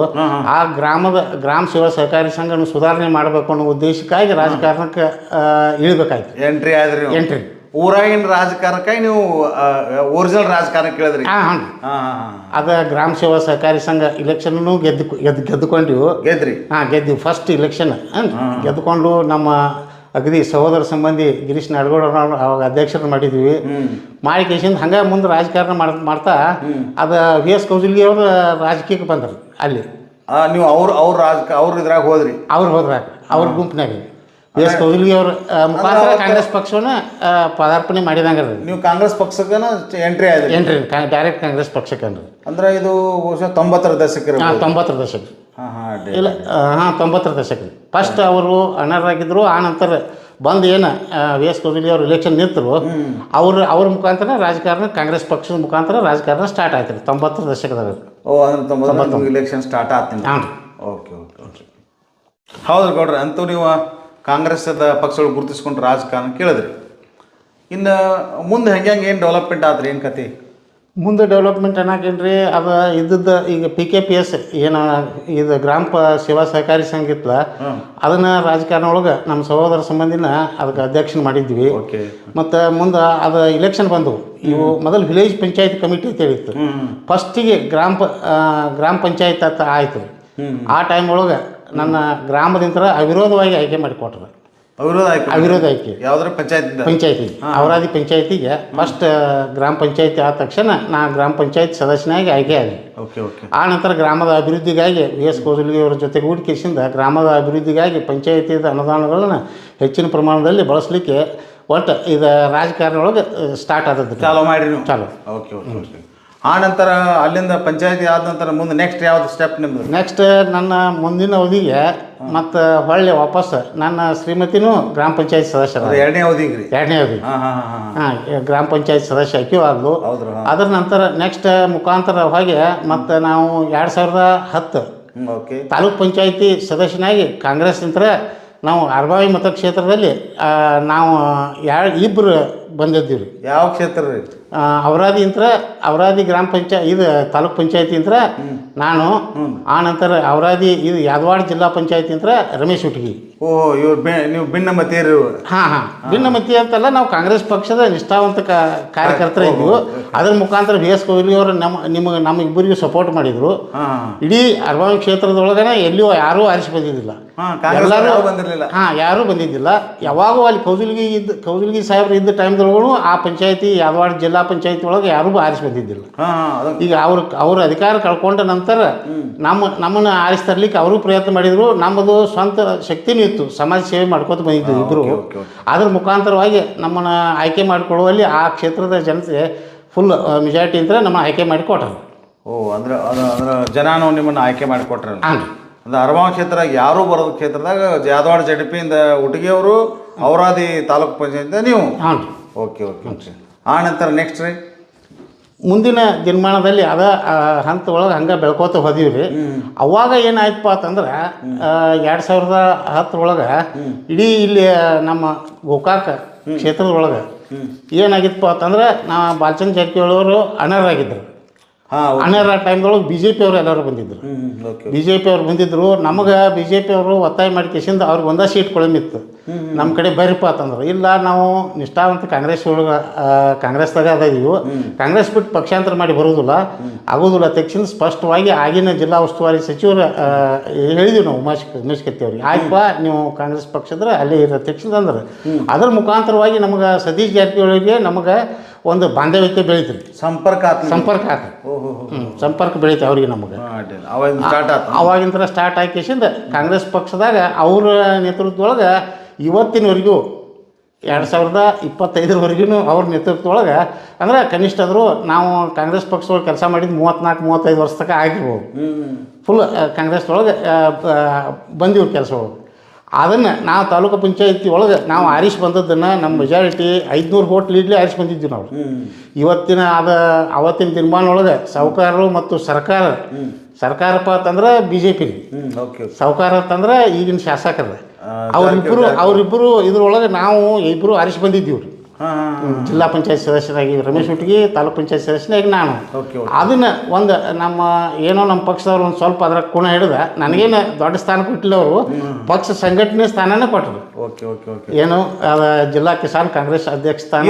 ಆ ಗ್ರಾಮ ಸೇವಾ ಸಹಕಾರಿ ಸಂಘನ ಸುಧಾರಣೆ ಮಾಡಬೇಕು ಅನ್ನೋ ಉದ್ದೇಶಕ್ಕಾಗಿ ರಾಜಕಾರಣಕ್ಕೆ ಇಳಿಬೇಕಾಯ್ತು. ಎಂಟ್ರಿ ಊರಾಗಿನ ರಾಜಕಾರಣಕ್ಕಾಗಿ ನೀವು ಒರಿಜಿನಲ್ ರಾಜಕಾರಣ ಕೇಳಿದ್ರಿ? ಅದ ಗ್ರಾಮ ಸೇವಾ ಸಹಕಾರಿ ಸಂಘ ಇಲೆಕ್ಷನ್ ಗೆದ್ದುಕೊಂಡಿವು. ಗೆದ್ದಿವಿ ಫಸ್ಟ್ ಇಲೆಕ್ಷನ್ ಗೆದ್ದುಕೊಂಡು ನಮ್ಮ ಅಗದಿ ಸಹೋದರ ಸಂಬಂಧಿ ಗಿರೀಶ್ ನಾಡಗೌಡ ಅವಾಗ ಅಧ್ಯಕ್ಷರು ಮಾಡಿದ್ವಿ. ಮಾಡಿ ಕೇಸಿಂದ ಹಂಗೆ ಮುಂದೆ ರಾಜಕಾರಣ ಮಾಡ್ತಾ ಅದು ವಿ ಎಸ್ ಕೌಜಲ್ಗಿ ಅವರು ರಾಜಕೀಯಕ್ಕೆ ಬಂದರು. ಅಲ್ಲಿ ನೀವು ಅವ್ರ ಇದ್ರಾಗ ಹೋದ್ರಿ? ಅವ್ರ ಗುಂಪಿನಾಗ ವಿ ಎಸ್ ಕೌಜಲ್ಗಿ ಅವ್ರ ಮುಖಾಂತರ ಕಾಂಗ್ರೆಸ್ ಪಕ್ಷವನ್ನ ಪದಾರ್ಪಣೆ ಮಾಡಿದಂಗೆ. ನೀವು ಕಾಂಗ್ರೆಸ್ ಪಕ್ಷಕ್ಕೆ ಎಂಟ್ರಿ ಡೈರೆಕ್ಟ್ ಕಾಂಗ್ರೆಸ್ ಪಕ್ಷಕ್ಕೆ ಅಂದ್ರೆ ಇದು ಬಹುಶಃ 90ರ ದಶಕ ಇಲ್ಲ 90ರ ದಶಕ ಫಸ್ಟ್ ಅವರು ಅನರ್ಹರಾಗಿದ್ದರು. ಆ ನಂತರ ಬಂದು ಏನು ವಿ ಎಸ್ ಕೌಜಲ್ಗಿ ಅವರು ಇಲೆಕ್ಷನ್ ನಿಂತರು, ಅವ್ರ ಮುಖಾಂತರ ರಾಜಕಾರಣ ಕಾಂಗ್ರೆಸ್ ಪಕ್ಷದ ಮುಖಾಂತರ ರಾಜಕಾರಣ ಸ್ಟಾರ್ಟ್ ಆಯ್ತು 90ರ ದಶಕದಾಗ. ಇಲೆಕ್ಷನ್ ಸ್ಟಾರ್ಟ್ ಆಗ್ತೀನಿ. ಹೌದು ಗೌಡ್ರಿ, ಅಂತೂ ನೀವು ಕಾಂಗ್ರೆಸ್ದ ಪಕ್ಷಗಳು ಗುರುತಿಸ್ಕೊಂಡು ರಾಜಕಾರಣ ಕೇಳಿದ್ರಿ. ಇನ್ನು ಮುಂದೆ ಹೆಂಗೆ ಏನು ಡೆವಲಪ್ಮೆಂಟ್ ಆದ್ರಿ? ಏನು ಕತೆ ಮುಂದೆ ಡೆವಲಪ್ಮೆಂಟ್ ಅನ್ನಕೇನ್ರಿ, ಅದು ಇದ್ದದ್ದು ಈಗ PKPS ಏನು ಇದು ಗ್ರಾಮ ಸೇವಾ ಸಹಕಾರಿ ಸಂಘ ಇತ್ತಲ್ಲ, ಅದನ್ನು ರಾಜಕಾರಣ ಒಳಗೆ ನಮ್ಮ ಸಹೋದರ ಸಂಬಂಧಿನ ಅದಕ್ಕೆ ಅಧ್ಯಕ್ಷನ ಮಾಡಿದ್ವಿ. ಮತ್ತು ಮುಂದೆ ಅದು ಇಲೆಕ್ಷನ್ ಬಂದವು. ಇವು ಮೊದಲು ವಿಲೇಜ್ ಪಂಚಾಯತ್ ಕಮಿಟಿ ಅಂತ ಹೇಳಿತ್ತು. ಫಸ್ಟಿಗೆ ಗ್ರಾಮ ಪಂಚಾಯತ್ ಅಂತ ಆಯಿತು. ಆ ಟೈಮ್ ಒಳಗೆ ನನ್ನ ಗ್ರಾಮದಿಂದ ಅವಿರೋಧವಾಗಿ ಆಯ್ಕೆ ಮಾಡಿಕೊಟ್ರು. ಅವಿರೋಧ ಆಯ್ಕೆ ಯಾವ್ದಾರ ಪಂಚಾಯತಿ ಅವರಾದಿ ಪಂಚಾಯತಿಗೆ ಫಸ್ಟ್ ಗ್ರಾಮ ಪಂಚಾಯತಿ ಆದ ತಕ್ಷಣ ನಾ ಗ್ರಾಮ ಪಂಚಾಯತ್ ಸದಸ್ಯನಾಗಿ ಆಯ್ಕೆ ಆಗಿ ಆ ನಂತರ ಗ್ರಾಮದ ಅಭಿವೃದ್ಧಿಗಾಗಿ ವಿ ಎಸ್ ಕೋಜಲ್ಗಿ ಅವರ ಜೊತೆ ಗೂಡಿಕೆಸಿಂದ ಗ್ರಾಮದ ಅಭಿವೃದ್ಧಿಗಾಗಿ ಪಂಚಾಯತಿದ ಅನುದಾನಗಳನ್ನು ಹೆಚ್ಚಿನ ಪ್ರಮಾಣದಲ್ಲಿ ಬಳಸಲಿಕ್ಕೆ ಒಟ್ಟು ಇದು ರಾಜಕಾರಣ ಒಳಗೆ ಸ್ಟಾರ್ಟ್ ಆದದ್ದು ಚಾಲೂ ಮಾಡಿರಿ ಚಾಲು. Okay okay okay. ಆ ನಂತರ ಅಲ್ಲಿಂದ ಪಂಚಾಯತಿ ಆದ ನಂತರ ಮುಂದೆ ನೆಕ್ಸ್ಟ್ ಯಾವ್ದು ಸ್ಟೆಪ್ ನಿಮ್ಮದು? ನೆಕ್ಸ್ಟ್ ನನ್ನ ಮುಂದಿನ ಅವಧಿಗೆ ಮತ್ತು ಹೊಳ್ಳಿ ವಾಪಸ್ ನನ್ನ ಶ್ರೀಮತಿನೂ ಗ್ರಾಮ ಪಂಚಾಯತ್ ಸದಸ್ಯರ ಎರಡನೇ ಅವಧಿಗೆ ಎರಡನೇ ಅವಧಿ ಗ್ರಾಮ ಪಂಚಾಯತ್ ಸದಸ್ಯ ಆಯ್ಕೆ ಆದ್ಲು. ಅದ್ರ ನಂತರ ನೆಕ್ಸ್ಟ್ ಮುಖಾಂತರವಾಗಿ ಮತ್ತು ನಾವು 2010 ತಾಲೂಕ್ ಪಂಚಾಯತಿ ಸದಸ್ಯನಾಗಿ ಕಾಂಗ್ರೆಸ್ ನಿಂತರ ನಾವು ಅರ್ಬಾವಿ ಮತಕ್ಷೇತ್ರದಲ್ಲಿ ನಾವು ಇಬ್ಬರು ಬಂದಿದ್ದೀವಿ ರೀ. ಯಾವ ಕ್ಷೇತ್ರ ರೀ? ಅವರಾದಿ ಗ್ರಾಮ ಇದು ತಾಲೂಕ್ ಪಂಚಾಯತಿ ಅಂತ ನಾನು, ಆ ನಂತರ ಅವರಾದಿ ಇದು ಯಾದವಾಡ ಜಿಲ್ಲಾ ಪಂಚಾಯತಿ ಅಂತ ರಮೇಶ್ ಹುಟ್ಗಿ. ಇವ್ರು ನೀವು ಭಿನ್ನಮತೀರಿ? ಭಿನ್ನಮತಿ ಅಂತಲ್ಲ, ನಾವು ಕಾಂಗ್ರೆಸ್ ಪಕ್ಷದ ನಿಷ್ಠಾವಂತ ಕಾರ್ಯಕರ್ತರ ಇದ್ವು. ಅದ್ರ ಮುಖಾಂತರ ವಿ ಎಸ್ ಕೋಹ್ಲಿ ಅವರು ನಮಗಿಬ್ಬರಿಗೂ ಸಪೋರ್ಟ್ ಮಾಡಿದ್ರು. ಇಡೀ ಅರ್ಬಾವಿ ಕ್ಷೇತ್ರದೊಳಗನೆ ಎಲ್ಲಿಯೂ ಯಾರೂ ಆರಿಸಿ ಬಂದಿದ್ದಿಲ್ಲ, ಎಲ್ಲರೂ ಯಾರೂ ಬಂದಿದ್ದಿಲ್ಲ. ಯಾವಾಗೂ ಅಲ್ಲಿ ಕೌಜಲ್ಗಿ ಸಾಹೇಬ್ರು ಇದ್ದ ಟೈಮ್ದೊಳಗೂ ಆ ಪಂಚಾಯತಿ ಯಾದವಾಡ ಜಿಲ್ಲಾ ಪಂಚಾಯತಿ ಒಳಗೆ ಯಾರೂ ಆರಿಸಿ ಬಂದಿದ್ದಿಲ್ಲ. ಈಗ ಅವ್ರ ಅಧಿಕಾರ ಕಳ್ಕೊಂಡ ನಂತರ ನಮ್ಮನ್ನು ಆರಿಸಿ ತರ್ಲಿಕ್ಕೆ ಅವರು ಪ್ರಯತ್ನ ಮಾಡಿದ್ರು. ನಮ್ಮದು ಸ್ವಂತ ಶಕ್ತಿನೂ ಇತ್ತು, ಸಮಾಜ ಸೇವೆ ಮಾಡ್ಕೋತ ಬಂದಿದ್ದು ಇಬ್ಬರು. ಅದ್ರ ಮುಖಾಂತರವಾಗಿ ನಮ್ಮನ್ನು ಆಯ್ಕೆ ಮಾಡಿಕೊಳ್ಳುವಲ್ಲಿ ಆ ಕ್ಷೇತ್ರದ ಜನತೆ ಫುಲ್ ಮೆಜಾರಿಟಿ ಅಂತ ನಮ್ಮ ಆಯ್ಕೆ ಮಾಡಿ ಕೊಟ್ಟರು. ಅಂದ್ರೆ ಜನಾನು ನಿಮ್ಮನ್ನು ಆಯ್ಕೆ ಮಾಡಿಕೊಟ್ರ? ಅಂದ್ರೆ ಅರಬಾವಿ ಕ್ಷೇತ್ರ ಯಾರೂ ಬರೋದು ಕ್ಷೇತ್ರದಾಗ ಯಾದವಾಡ ಜಡಪಿಯಿಂದ ಹುಟ್ಟಿಗೆಯವರು ಅವರಾದಿ ತಾಲೂಕು ಪಂಚಾಯತ್ ನೀವು? Okay okay okay. ಆ ನಂತರ ನೆಕ್ಸ್ಟ್ ರೀ ಮುಂದಿನ ದಿನಮಾನದಲ್ಲಿ ಹಂತ ಒಳಗೆ ಹಂಗೆ ಬೆಳ್ಕೋತ ಹೋದೀವಿ ರೀ. ಅವಾಗ ಏನಾಯ್ತಪ್ಪ ಅಂತಂದ್ರೆ 2010 ಒಳಗೆ ಇಡೀ ಇಲ್ಲಿ ನಮ್ಮ ಗೋಕಾಕ ಕ್ಷೇತ್ರದೊಳಗೆ ಏನಾಗಿತ್ತಪ್ಪ ಅಂತಂದ್ರೆ ಬಾಲಚಂದ್ರ ಜಾರಕಿಹೊಳಿ ಅವರು ಅನರ್ಹರಾಗಿದ್ದರು. ಅನರ್ಹ ಟೈಮ್ದೊಳಗೆ BJP ಅವರು ಎಲ್ಲರೂ ಬಂದಿದ್ದರು. BJP ಅವ್ರು ಬಂದಿದ್ದರು. ನಮಗೆ BJP ಅವರು ಒತ್ತಾಯ ಮಾಡಿ ಕೇಸಿಂದ ಅವ್ರಿಗೆ ಒಂದೇ ಸೀಟ್ ಕೊಳಮಿತ್ತು. ನಮ್ಮ ಕಡೆ ಬರ್ರಿಪ್ಪ ಅಂತಂದ್ರು. ಇಲ್ಲ, ನಾವು ನಿಷ್ಠಾವಂತ ಕಾಂಗ್ರೆಸ್ದಾಗ ಅದೀವು, ಕಾಂಗ್ರೆಸ್ ಬಿಟ್ಟು ಪಕ್ಷಾಂತರ ಮಾಡಿ ಬರೋದಿಲ್ಲ, ಆಗೋದಿಲ್ಲ ತಕ್ಷಣ ಸ್ಪಷ್ಟವಾಗಿ ಆಗಿನ ಜಿಲ್ಲಾ ಉಸ್ತುವಾರಿ ಸಚಿವರು ಹೇಳಿದ್ವಿ ನಾವು ಉಮೇಶ್ ಕತ್ತಿ ಅವ್ರಿಗೆ. ಆಯ್ತಪ್ಪ, ನೀವು ಕಾಂಗ್ರೆಸ್ ಪಕ್ಷದ್ರೆ ಅಲ್ಲೇ ಇರೋ ತಕ್ಷಣ ಅಂದ್ರೆ ಅದ್ರ ಮುಖಾಂತರವಾಗಿ ನಮಗೆ ಸತೀಶ್ ಜಾರಕಿಹೊಳಿಗೆ ನಮಗೆ ಒಂದು ಬಾಂಧವ್ಯತೆ ಬೆಳೀತೀರಿ, ಸಂಪರ್ಕ ಬೆಳೀತೆ ಅವ್ರಿಗೆ ನಮಗೆ. ಅವಾಗಿಂದ ಸ್ಟಾರ್ಟ್ ಆಕಿಸಿಂದ ಕಾಂಗ್ರೆಸ್ ಪಕ್ಷದಾಗ ಅವ್ರ ನೇತೃತ್ವದೊಳಗೆ ಇವತ್ತಿನವರೆಗೂ 2025 ಅವ್ರ ನೇತೃತ್ವದೊಳಗೆ ಅಂದ್ರೆ ಕನಿಷ್ಠ ಆದರೂ ನಾವು ಕಾಂಗ್ರೆಸ್ ಪಕ್ಷದೊಳಗೆ ಕೆಲಸ ಮಾಡಿದ್ದು 34-35 ವರ್ಷ ತನಕ ಆಗಿರ್ಬೋದು. ಫುಲ್ ಕಾಂಗ್ರೆಸ್ದೊಳಗೆ ಬಂದಿವು ಕೆಲಸ ಒಳಗೆ. ಅದನ್ನು ನಾವು ತಾಲೂಕು ಪಂಚಾಯತಿ ಒಳಗೆ ನಾವು ಆರಿಸಿ ಬಂದದ್ದನ್ನು ನಮ್ಮ ಮೆಜಾರಿಟಿ 500 ವೋಟ್ ಲೀಡ್ಲಿ ಆರಿಸಿ ಬಂದಿದ್ವಿ ನಾವು. ಅವತ್ತಿನ ದಿನಮಾನೊಳಗೆ ಸಾಹುಕಾರರು ಮತ್ತು ಸರ್ಕಾರಪ್ಪ ಅಂತಂದ್ರೆ BJP ರೀ, ಸಾಹುಕಾರ ಅಂತಂದ್ರೆ ಈಗಿನ ಶಾಸಕರ. ಅವರಿಬ್ಬರು ಇದ್ರೊಳಗೆ ನಾವು ಇಬ್ಬರು ಆರಿಸಿ ಬಂದಿದ್ದೀವಿ ರೀ. ಜಿಲ್ಲಾ ಪಂಚಾಯತ್ ಸದಸ್ಯರಾಗಿ ರಮೇಶ್ ಹುಟ್ಗಿ, ತಾಲೂಕ್ ಪಂಚಾಯತ್ ಸದಸ್ಯನಾಗಿ ನಾನು. ಅದನ್ನು ನಮ್ಮ ಪಕ್ಷದವ್ರು ಒಂದು ಸ್ವಲ್ಪ ಅದರ ಗುಣ ಹಿಡಿದ ನನಗೇನು ದೊಡ್ಡ ಸ್ಥಾನ ಕೊಟ್ಟಿಲ್ಲ, ಅವರು ಪಕ್ಷ ಸಂಘಟನೆ ಸ್ಥಾನನೇ ಕೊಟ್ಟರು. ಏನು ಜಿಲ್ಲಾ ಕಿಸಾನ್ ಕಾಂಗ್ರೆಸ್ ಅಧ್ಯಕ್ಷ ಸ್ಥಾನ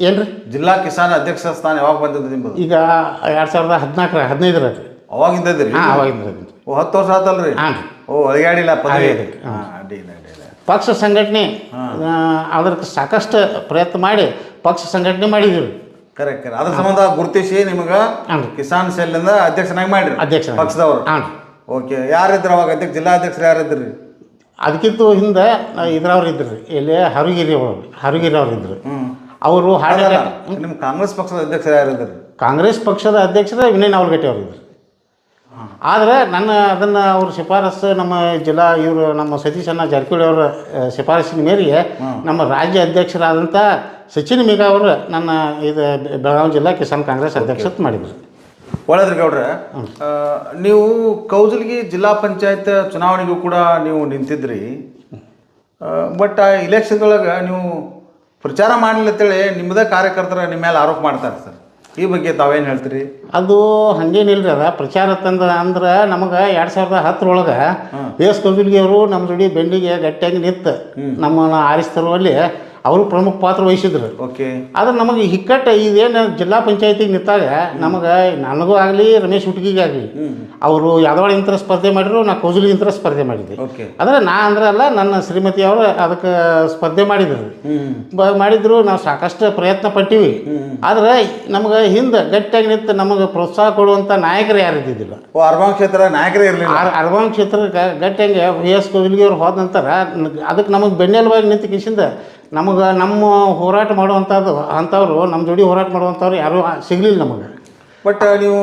ಏನ್ರಿ? ಜಿಲ್ಲಾ ಕಿಸಾನ್ ಅಧ್ಯಕ್ಷ ಸ್ಥಾನ ಯಾವಾಗ ಬಂದಿದ್ದು ನಿಮ್ಮದು? ಈಗ 2014-15 ಅವಾಗಿಂದ? ಅವಾಗಿಂದ 10 ವರ್ಷ ಆತಲ್ರಿ? ಅಳಿಗಾಡಿಲ್ಲ ಪಕ್ಷ ಸಂಘಟನೆ ಅದಕ್ಕೆ ಸಾಕಷ್ಟು ಪ್ರಯತ್ನ ಮಾಡಿ ಪಕ್ಷ ಸಂಘಟನೆ ಮಾಡಿದ್ದೀವಿ. ಕರೆಕ್ಟ್. ಅದ್ರ ಸಂಬಂಧ ಗುರುತಿಸಿ ನಿಮಗೆ ಕಿಸಾನ್ ಸೆಲ್ಲಿಂದ ಅಧ್ಯಕ್ಷನಾಗಿ ಮಾಡಿರಿ, ಪಕ್ಷದವರು. ಓಕೆ. ಯಾರಿದ್ರು ಅವಾಗ ಜಿಲ್ಲಾ ಅಧ್ಯಕ್ಷರು ಯಾರಿದ್ರಿ? ಅದಕ್ಕಿಂತ ಹಿಂದೆ ಇದ್ರವ್ರು ಇದ್ರಿ, ಇಲ್ಲಿ ಹರಗಿರಿ ಅವ್ರು ಇದ್ರು. ಅವರು ನಿಮ್ಮ ಕಾಂಗ್ರೆಸ್ ಪಕ್ಷದ ಅಧ್ಯಕ್ಷರು ಯಾರಿದ್ರು? ಕಾಂಗ್ರೆಸ್ ಪಕ್ಷದ ಅಧ್ಯಕ್ಷರ ವಿನಯ್ ನಾವಲ್ಗಟ್ಟಿ ಅವರು ಇದ್ರು. ಆದರೆ ಅದನ್ನು ಅವ್ರ ಶಿಫಾರಸ್ಸು ನಮ್ಮ ಸತೀಶ್ ಅಣ್ಣ ಜಾರಕಿಹೊಳಿ ಅವರ ಶಿಫಾರಸ್ಸಿನ ಮೇರೆಗೆ ನಮ್ಮ ರಾಜ್ಯ ಅಧ್ಯಕ್ಷರಾದಂಥ ಸಚಿನ್ ಮೇಘ ಅವರು ನನ್ನ ಬೆಳಗಾವಿ ಜಿಲ್ಲಾ ಕಿಸಾನ್ ಕಾಂಗ್ರೆಸ್ ಅಧ್ಯಕ್ಷತೆ ಮಾಡಿದರು. ಒಳ್ಳೆದ್ರಿ ಗೌಡ್ರೆ, ನೀವು ಕೌಜಲ್ಗಿ ಜಿಲ್ಲಾ ಪಂಚಾಯತ್ ಚುನಾವಣೆಗೂ ಕೂಡ ನೀವು ನಿಂತಿದ್ರಿ. ಬಟ್ ಆ ಇಲೆಕ್ಷನ್ದೊಳಗೆ ನೀವು ಪ್ರಚಾರ ಮಾಡಲಿಲ್ಲ ಅಂತೇಳಿ ನಿಮ್ಮದೇ ಕಾರ್ಯಕರ್ತರ ನಿಮ್ಮ ಮೇಲೆ ಆರೋಪ ಮಾಡ್ತಾರೆ ಸರ್. ಈ ಬಗ್ಗೆ ತಾವೇನು ಹೇಳ್ತೀರಿ? ಅದು ಹಂಗೇನಿಲ್ರಿ. ಪ್ರಚಾರ ಅಂದ್ರೆ ನಮಗೆ 2010 ಒಳಗೆ ವಿ ಎಸ್ ಕೋಜಲ್ಗಿ ಅವರು ನಮ್ಮ ಜೋಡಿ ಬೆಂಡಿಗೆ ಗಟ್ಟಿಯಾಗಿ ನಿಂತು ನಮ್ಮನ್ನು ಆರಿಸಿ ತರುವಲ್ಲಿ ಅವರು ಪ್ರಮುಖ ಪಾತ್ರ ವಹಿಸಿದ್ರು. ಓಕೆ. ಆದ್ರೆ ನಮಗೆ ಹಿಕ್ಕಟ್ಟು ಇದೇನು ಜಿಲ್ಲಾ ಪಂಚಾಯತಿಗೆ ನಿಂತಾಗ ನಮಗೆ ನನಗೂ ಆಗಲಿ ರಮೇಶ್ ಹುಟ್ಗಿಗೆ ಆಗಲಿ ಅವರು ಯಾದವಾಡಿಂತ್ರ ಸ್ಪರ್ಧೆ ಮಾಡಿದ್ರು, ನಾ ಕೋಜುಲಿಗಿಂತ್ರ ಸ್ಪರ್ಧೆ ಮಾಡಿದ್ದೆ. ಆದರೆ ನಾ ಅಂದ್ರೆ ಅಲ್ಲ, ನನ್ನ ಶ್ರೀಮತಿ ಅವರು ಅದಕ್ಕೆ ಸ್ಪರ್ಧೆ ಮಾಡಿದ್ರು. ನಾವು ಸಾಕಷ್ಟು ಪ್ರಯತ್ನ ಪಟ್ಟಿವಿ. ಆದ್ರೆ ನಮಗೆ ಹಿಂದೆ ಗಟ್ಟಿಯಾಗಿ ನಿಂತು ನಮಗೆ ಪ್ರೋತ್ಸಾಹ ಕೊಡುವಂಥ ನಾಯಕರು ಯಾರು ಇದ್ದಿದ್ದಿಲ್ಲ. ಅರ್ಬಾನ್ ಕ್ಷೇತ್ರ ನಾಯಕರೇ ಇರಲಿಲ್ಲ. ಅರ್ಬಾನ್ ಕ್ಷೇತ್ರಕ್ಕೆ ಗಟ್ಟಿಯಾಗಿ VS ಕೋಜುಲ್ಗಿ ಅವ್ರು ಹೋದ ನಂತರ ಅದಕ್ಕೆ ನಮಗೆ ಬೆನ್ನೆಲುಬಾಗಿ ನಿಂತ ಕಿಸಿಂದ ನಮಗೆ ನಮ್ಮ ಹೋರಾಟ ಮಾಡುವಂಥದ್ದು ಅಂಥವ್ರು, ನಮ್ಮ ಜೋಡಿ ಹೋರಾಟ ಮಾಡುವಂಥವ್ರು ಯಾರೂ ಸಿಗಲಿಲ್ಲ ನಮಗೆ. ಬಟ್ ನೀವು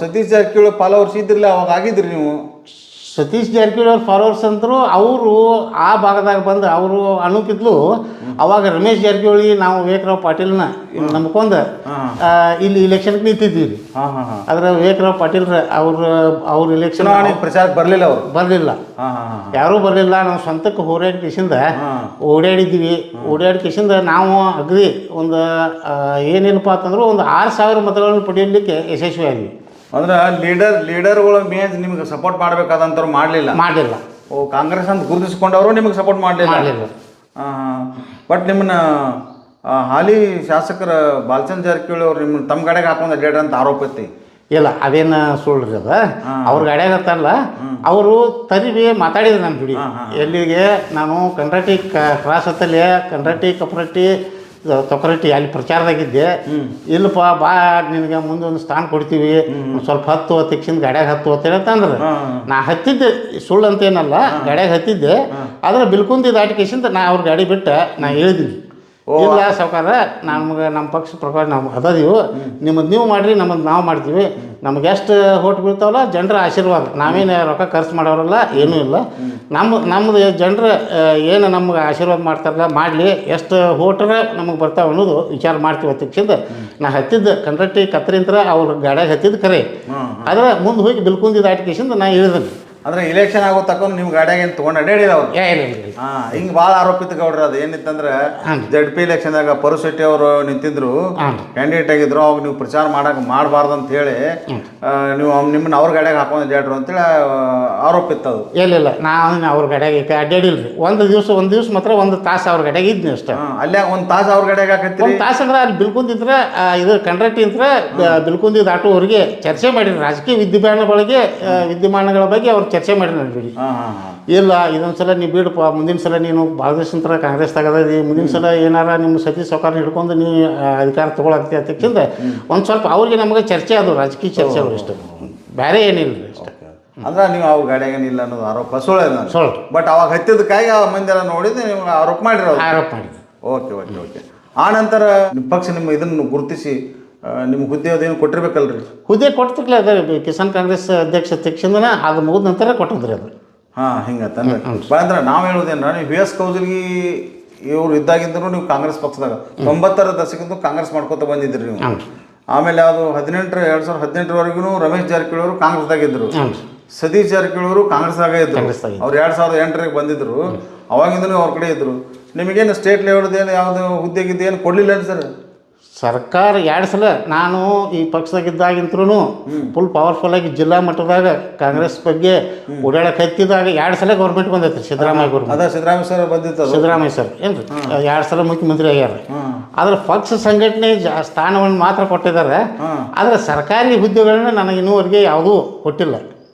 ಸತೀಶ್ ಜಾರಕಿಹೊಳಿ ಫಾಲೋವರ್ಸ್ ಇದ್ದಿರಲಿಲ್ಲ, ಅವಾಗ ಆಗಿದ್ರಿ ನೀವು. ಸತೀಶ್ ಜಾರಕಿಹೊಳಿ ಅವ್ರ ಫಾಲೋವರ್ಸ್ ಅಂತರು ಅವರು ಆ ಭಾಗದಾಗ ಬಂದು ಅವರು ಅನ್ನೋಕ್ಕಿದ್ಲು. ಅವಾಗ ರಮೇಶ್ ಜಾರಕಿಹೊಳಿ ನಾವು ವಿವೇಕರಾವ್ ಪಾಟೀಲ್ನ ನಂಬ್ಕೊಂಡು ಇಲ್ಲಿ ಇಲೆಕ್ಷನ್ಗೆ ನಿಂತಿದ್ದೀವಿ. ಆದ್ರೆ ವಿವೇಕರಾವ್ ಪಾಟೀಲ್ ಅವ್ರ ಇಲೆಕ್ಷನ್ ಪ್ರಚಾರಕ್ಕೆ ಬರಲಿಲ್ಲ, ಯಾರೂ ಬರಲಿಲ್ಲ. ನಾವು ಸ್ವಂತಕ್ಕೆ ಹೋರಾಡಿ ಕಿಸಿಂದ ಓಡಾಡಿ ಕಿಸಿಂದ ನಾವು ಅಗ್ರಿ ಒಂದು ಏನಿಲ್ಲಪ್ಪ ಅಂತಂದ್ರೆ ಒಂದು 6,000 ಮತಗಳನ್ನು ಪಡೆಯಲಿಕ್ಕೆ ಯಶಸ್ವಿ ಆದ್ವಿ. ಅಂದ್ರೆ ಲೀಡರ್ಗಳು ಮೇನ್ ನಿಮ್ಗೆ ಸಪೋರ್ಟ್ ಮಾಡಬೇಕಾದಂಥವ್ರು ಮಾಡಲಿಲ್ಲ. ಓ, ಕಾಂಗ್ರೆಸ್ ಅಂತ ಗುರುತಿಸ್ಕೊಂಡವರು ನಿಮಗೆ ಸಪೋರ್ಟ್ ಮಾಡಲಿಲ್ಲ. ಬಟ್ ನಿಮ್ಮನ್ನ ಹಾಲಿ ಶಾಸಕರ ಬಾಲಚಂದ್ರ ಜಾರಕಿಹೊಳಿ ಅವರು ನಿಮ್ಮನ್ನ ತಮ್ಮ ಕಡೆಗೆ ಹಾಕೊಂಡು ಅಡ್ಡಾಡ ಅಂತ ಆರೋಪ ಐತಿ. ಇಲ್ಲ, ಅದೇನು ಸುಳ್ಳು ಅದ. ಅವ್ರ ಗಾಡಿಯಾಗ ಹತ್ತಲ್ಲ, ಅವರು ತರಿವಿ ಮಾತಾಡಿದ್ರು ನಮ್ಮ ಜುಡಿ. ಎಲ್ಲಿಗೆ ನಾನು ಕಂಡ್ರಟ್ಟಿ ಕ್ರಾಸ್ ಹತ್ತಲ್ಲಿ ಕಂಡ್ರಟ್ಟಿ ತೊಕರಟ್ಟಿ ಅಲ್ಲಿ ಪ್ರಚಾರದಾಗಿದ್ದೆ. ಇಲ್ಲಪ್ಪ ಬಾ, ನಿನಗೆ ಮುಂದೆ ಒಂದು ಸ್ಥಾನ ಕೊಡ್ತೀವಿ, ಸ್ವಲ್ಪ ಹತ್ತು ತೆಗ್ಸಿಂದ ಗಾಡ್ಯಾಗ ಹತ್ತು ಅಂತಂದ್ರೆ ನಾ ಹತ್ತಿದ್ದೆ. ಸುಳ್ಳು ಅಂತೇನಲ್ಲ, ಗಾಡ್ಯಾಗ ಹತ್ತಿದ್ದೆ. ಆದರೆ ಬಿಲ್ಕುಂದಿ ದಾಟಿ ಕೇಸಿಂದ ನಾ ಅವ್ರ ಗಾಡಿ ಬಿಟ್ಟು ನಾ ಹೇಳಿದ್ದೀನಿ, ಇಲ್ಲ ಸಾವ್ಕಾರ, ನಮ್ಗೆ ನಮ್ಮ ಪಕ್ಷ ಪ್ರಕಾರ ನಾವು ಅದೀವು, ನಿಮ್ಮದು ನೀವು ಮಾಡಿರಿ, ನಮ್ಮದು ನಾವು ಮಾಡ್ತೀವಿ. ನಮ್ಗೆ ಎಷ್ಟು ಹೋಟ್ ಬೀಳ್ತಾವಲ್ಲ ಜನರ ಆಶೀರ್ವಾದ, ನಾವೇನು ರೊಕ್ಕ ಖರ್ಚು ಮಾಡೋರಲ್ಲ, ಏನೂ ಇಲ್ಲ. ನಮ್ಮದು ಜನರ ಏನು ನಮ್ಗೆ ಆಶೀರ್ವಾದ ಮಾಡ್ತಾರಲ್ಲ, ಮಾಡಲಿ, ಎಷ್ಟು ಹೋಟ್ರ ನಮಗೆ ಬರ್ತಾವೆ ಅನ್ನೋದು ವಿಚಾರ ಮಾಡ್ತೀವಿ ಅಂತಕ್ಕಿಂತ ನಾ ಹತ್ತಿದ್ದು ಕಂಡ್ರಟ್ಟಿ ಕತ್ತರಿಂತ್ರ ಅವ್ರ ಗಾಡ್ಯಾಗ ಹತ್ತಿದ್ದು ಖರೆ. ಆದರೆ ಮುಂದೆ ಹೋಗಿ ಬಿಲ್ಕುಂದಿ ದಾಟಿ ಕೇಸಿಂದ ನಾ ಹೇಳಿದ್ದೀನಿ. ಅಂದ್ರೆ ಇಲೆಕ್ಷನ್ ಆಗೋ ತಕೊಂಡು ನೀವು ಗಾಡಿಯಾಗ ಏನು ತೊಗೊಂಡು ಅಡ್ಡಾಡಿಲ್ಲ ಅವ್ರು. ಹಿಂಗೆ ಭಾಳ ಆರೋಪಿತ ಗೌಡ್ರ. ಅದು ಏನಿತ್ತಂದ್ರೆ ZP ಇಲೆಕ್ಷನ್ದಾಗ ಪರುಶೆಟ್ಟಿ ಅವರು ನಿಂತಿದ್ರು, ಕ್ಯಾಂಡಿಡೇಟ್ ಆಗಿದ್ರು. ಅವಾಗ ನೀವು ಪ್ರಚಾರ ಮಾಡಬಾರ್ದು ಅಂತ ಹೇಳಿ ನೀವು ನಿಮ್ಮನ್ನ ಅವ್ರ ಗಾಡಿಯಾಗ ಹಾಕೊಂಡು ಅಡ್ಡಾಡ್ರು ಅಂತೇಳಿ ಆರೋಪ ಇತ್ತು. ಅದು ಇಲ್ಲ, ನಾನು ಅವ್ರ ಗಾಡಿಯಾಗ ಅಡ್ಡಾಡಿಲ್ರಿ. ಒಂದು ದಿವ್ಸ ಮಾತ್ರ 1 ತಾಸು ಅವ್ರ ಗಾಡಿಯಾಗ ಇದ್ನಿ ಅಷ್ಟೇ. ಅಲ್ಲೇ 1 ತಾಸು ಅವ್ರ ಗಾಡಿಯಾಗ ಹಾಕತ್ತೀರಿ. 1 ತಾಸು ಅಂದ್ರೆ ಅಲ್ಲಿ ಬಿಲ್ಕುಂದಿದ್ರ ಇದು ಕಂಡ್ರಟ್ಟಿ ಅಂತ ಬಿಲ್ಕುಂದಿ ದಾಟುವವರಿಗೆ ಚರ್ಚೆ ಮಾಡಿದ್ರು. ರಾಜಕೀಯ ವಿದ್ಯಮಾನಗಳ ಬಗ್ಗೆ ಅವ್ರು ಚರ್ಚೆ ಮಾಡಿ ಬಿಡಿ. ಇಲ್ಲ, ಇದೊಂದು ಸಲ ನೀವು ಬಿಡಪ್ಪ, ಮುಂದಿನ ಸಲ ನೀನು ಭಾಳ ದಿವಸ ನಂತರ ಕಾಂಗ್ರೆಸ್ ತಗೋದಿ, ಮುಂದಿನ ಸಲ ಏನಾರ ನಿಮ್ಮ ಸತೀಶ್ ಸಾವ್ಕಾರನ ಹಿಡ್ಕೊಂಡು ನೀ ಅಧಿಕಾರ ತೊಗೊಳಕ್ತಿ ಅದಕ್ಕಿಂತ ಒಂದು ಸ್ವಲ್ಪ ಅವ್ರಿಗೆ ನಮಗೆ ಚರ್ಚೆ ಅದು, ರಾಜಕೀಯ ಚರ್ಚೆ ಅವ್ರು ಇಷ್ಟ, ಬೇರೆ ಏನಿಲ್ಲ ರೀ ಅಷ್ಟೇ. ಅಂದ್ರೆ ನೀವು ಅವ್ರ ಗಾಡಿಯಾಗೇನಿಲ್ಲ ಅನ್ನೋದು ಆರೋಪ ಸುಳ್ಳು. ಬಟ್ ಅವಾಗ ಹತ್ತಿದ್ದಕ್ಕಾಗಿ ಆ ಮಂದಿ ಎಲ್ಲ ನೋಡಿದ್ದು ನಿಮ್ಗೆ ಆರೋಪ ಮಾಡಿದ್ರು. ಓಕೆ. ಆ ನಂತರ ಪಕ್ಷ ನಿಮ್ಮ ಇದನ್ನು ಗುರುತಿಸಿ ನಿಮ್ಗೆ ಹುದ್ದೆ ಅದೇನು ಕೊಟ್ಟಿರ್ಬೇಕಲ್ರಿ? ಹುದ್ದೆ ಕೊಡ್ತಿರ್ಲಿಲ್ಲ. ಅದೇ ಕಿಸಾನ್ ಕಾಂಗ್ರೆಸ್ ಅಧ್ಯಕ್ಷ ತಕ್ಷಣ ಅದು ಮುಗಿದ ನಂತರ ಕೊಟ್ಟಿದ್ರಿ ಅದು. ಹಿಂಗತ್ತಂದ್ರೆ ಅಂದ್ರೆ ನಾವು ಹೇಳೋದೇನ, ನೀವು VS ಕೋಜುಲ್ಗಿ ಇವ್ರು ಇದ್ದಾಗಿದ್ದರು ನೀವು ಕಾಂಗ್ರೆಸ್ ಪಕ್ಷದಾಗ 90ರ ದಶಕದ್ದು ಕಾಂಗ್ರೆಸ್ ಮಾಡ್ಕೊತ ಬಂದಿದ್ರಿ ನೀವು. ಆಮೇಲೆ ಅದು 2018ವರೆಗೂ ರಮೇಶ್ ಜಾರಕಿಹೊಳಿ ಅವರು ಕಾಂಗ್ರೆಸ್ದಾಗಿದ್ದರು, ಸತೀಶ್ ಜಾರಕಿಹೊಳಿ ಅವರು ಕಾಂಗ್ರೆಸ್ದಾಗ ಇದ್ರು. ಅವ್ರು 2008ರಿಗೆ ಬಂದಿದ್ರು, ಅವಾಗಿಂದನೂ ಅವ್ರ ಕಡೆ ಇದ್ರು. ನಿಮಗೇನು ಸ್ಟೇಟ್ ಲೆವೆಲ್ದೇನು ಯಾವುದು ಹುದ್ದೆಗಿದ್ದೇನು ಕೊಡಲಿಲ್ಲ ಸರ್? ಸರ್ಕಾರ 2 ಸಲ ನಾನು ಈ ಪಕ್ಷದಾಗಿದ್ದಾಗಿಂತ್ರೂ ಫುಲ್ ಪವರ್ಫುಲ್ಲಾಗಿ ಜಿಲ್ಲಾ ಮಟ್ಟದಾಗ ಕಾಂಗ್ರೆಸ್ ಬಗ್ಗೆ ಓಡಾಡಕ್ಕೆ ಹತ್ತಿದಾಗ 2 ಸಲ ಗೌರ್ಮೆಂಟ್ ಬಂದೈತೆ. ಸಿದ್ದರಾಮಯ್ಯ ಗೌರ್ಮೆಂಟ್, ಸಿದ್ದರಾಮಯ್ಯ ಸರ್ ಬಂದಿತ್ತು. ಸಿದ್ದರಾಮಯ್ಯ ಸರ್ ಏನು 2 ಸಲ ಮುಖ್ಯಮಂತ್ರಿ ಆಗ್ಯಾರ. ಆದರೆ ಪಕ್ಷ ಸಂಘಟನೆ ಸ್ಥಾನವನ್ನು ಮಾತ್ರ ಕೊಟ್ಟಿದ್ದಾರೆ. ಆದರೆ ಸರ್ಕಾರಿ ಹುದ್ದೆಗಳನ್ನ ನನಗೆ ಇನ್ನೂವರೆಗೆ ಯಾವುದೂ ಕೊಟ್ಟಿಲ್ಲ.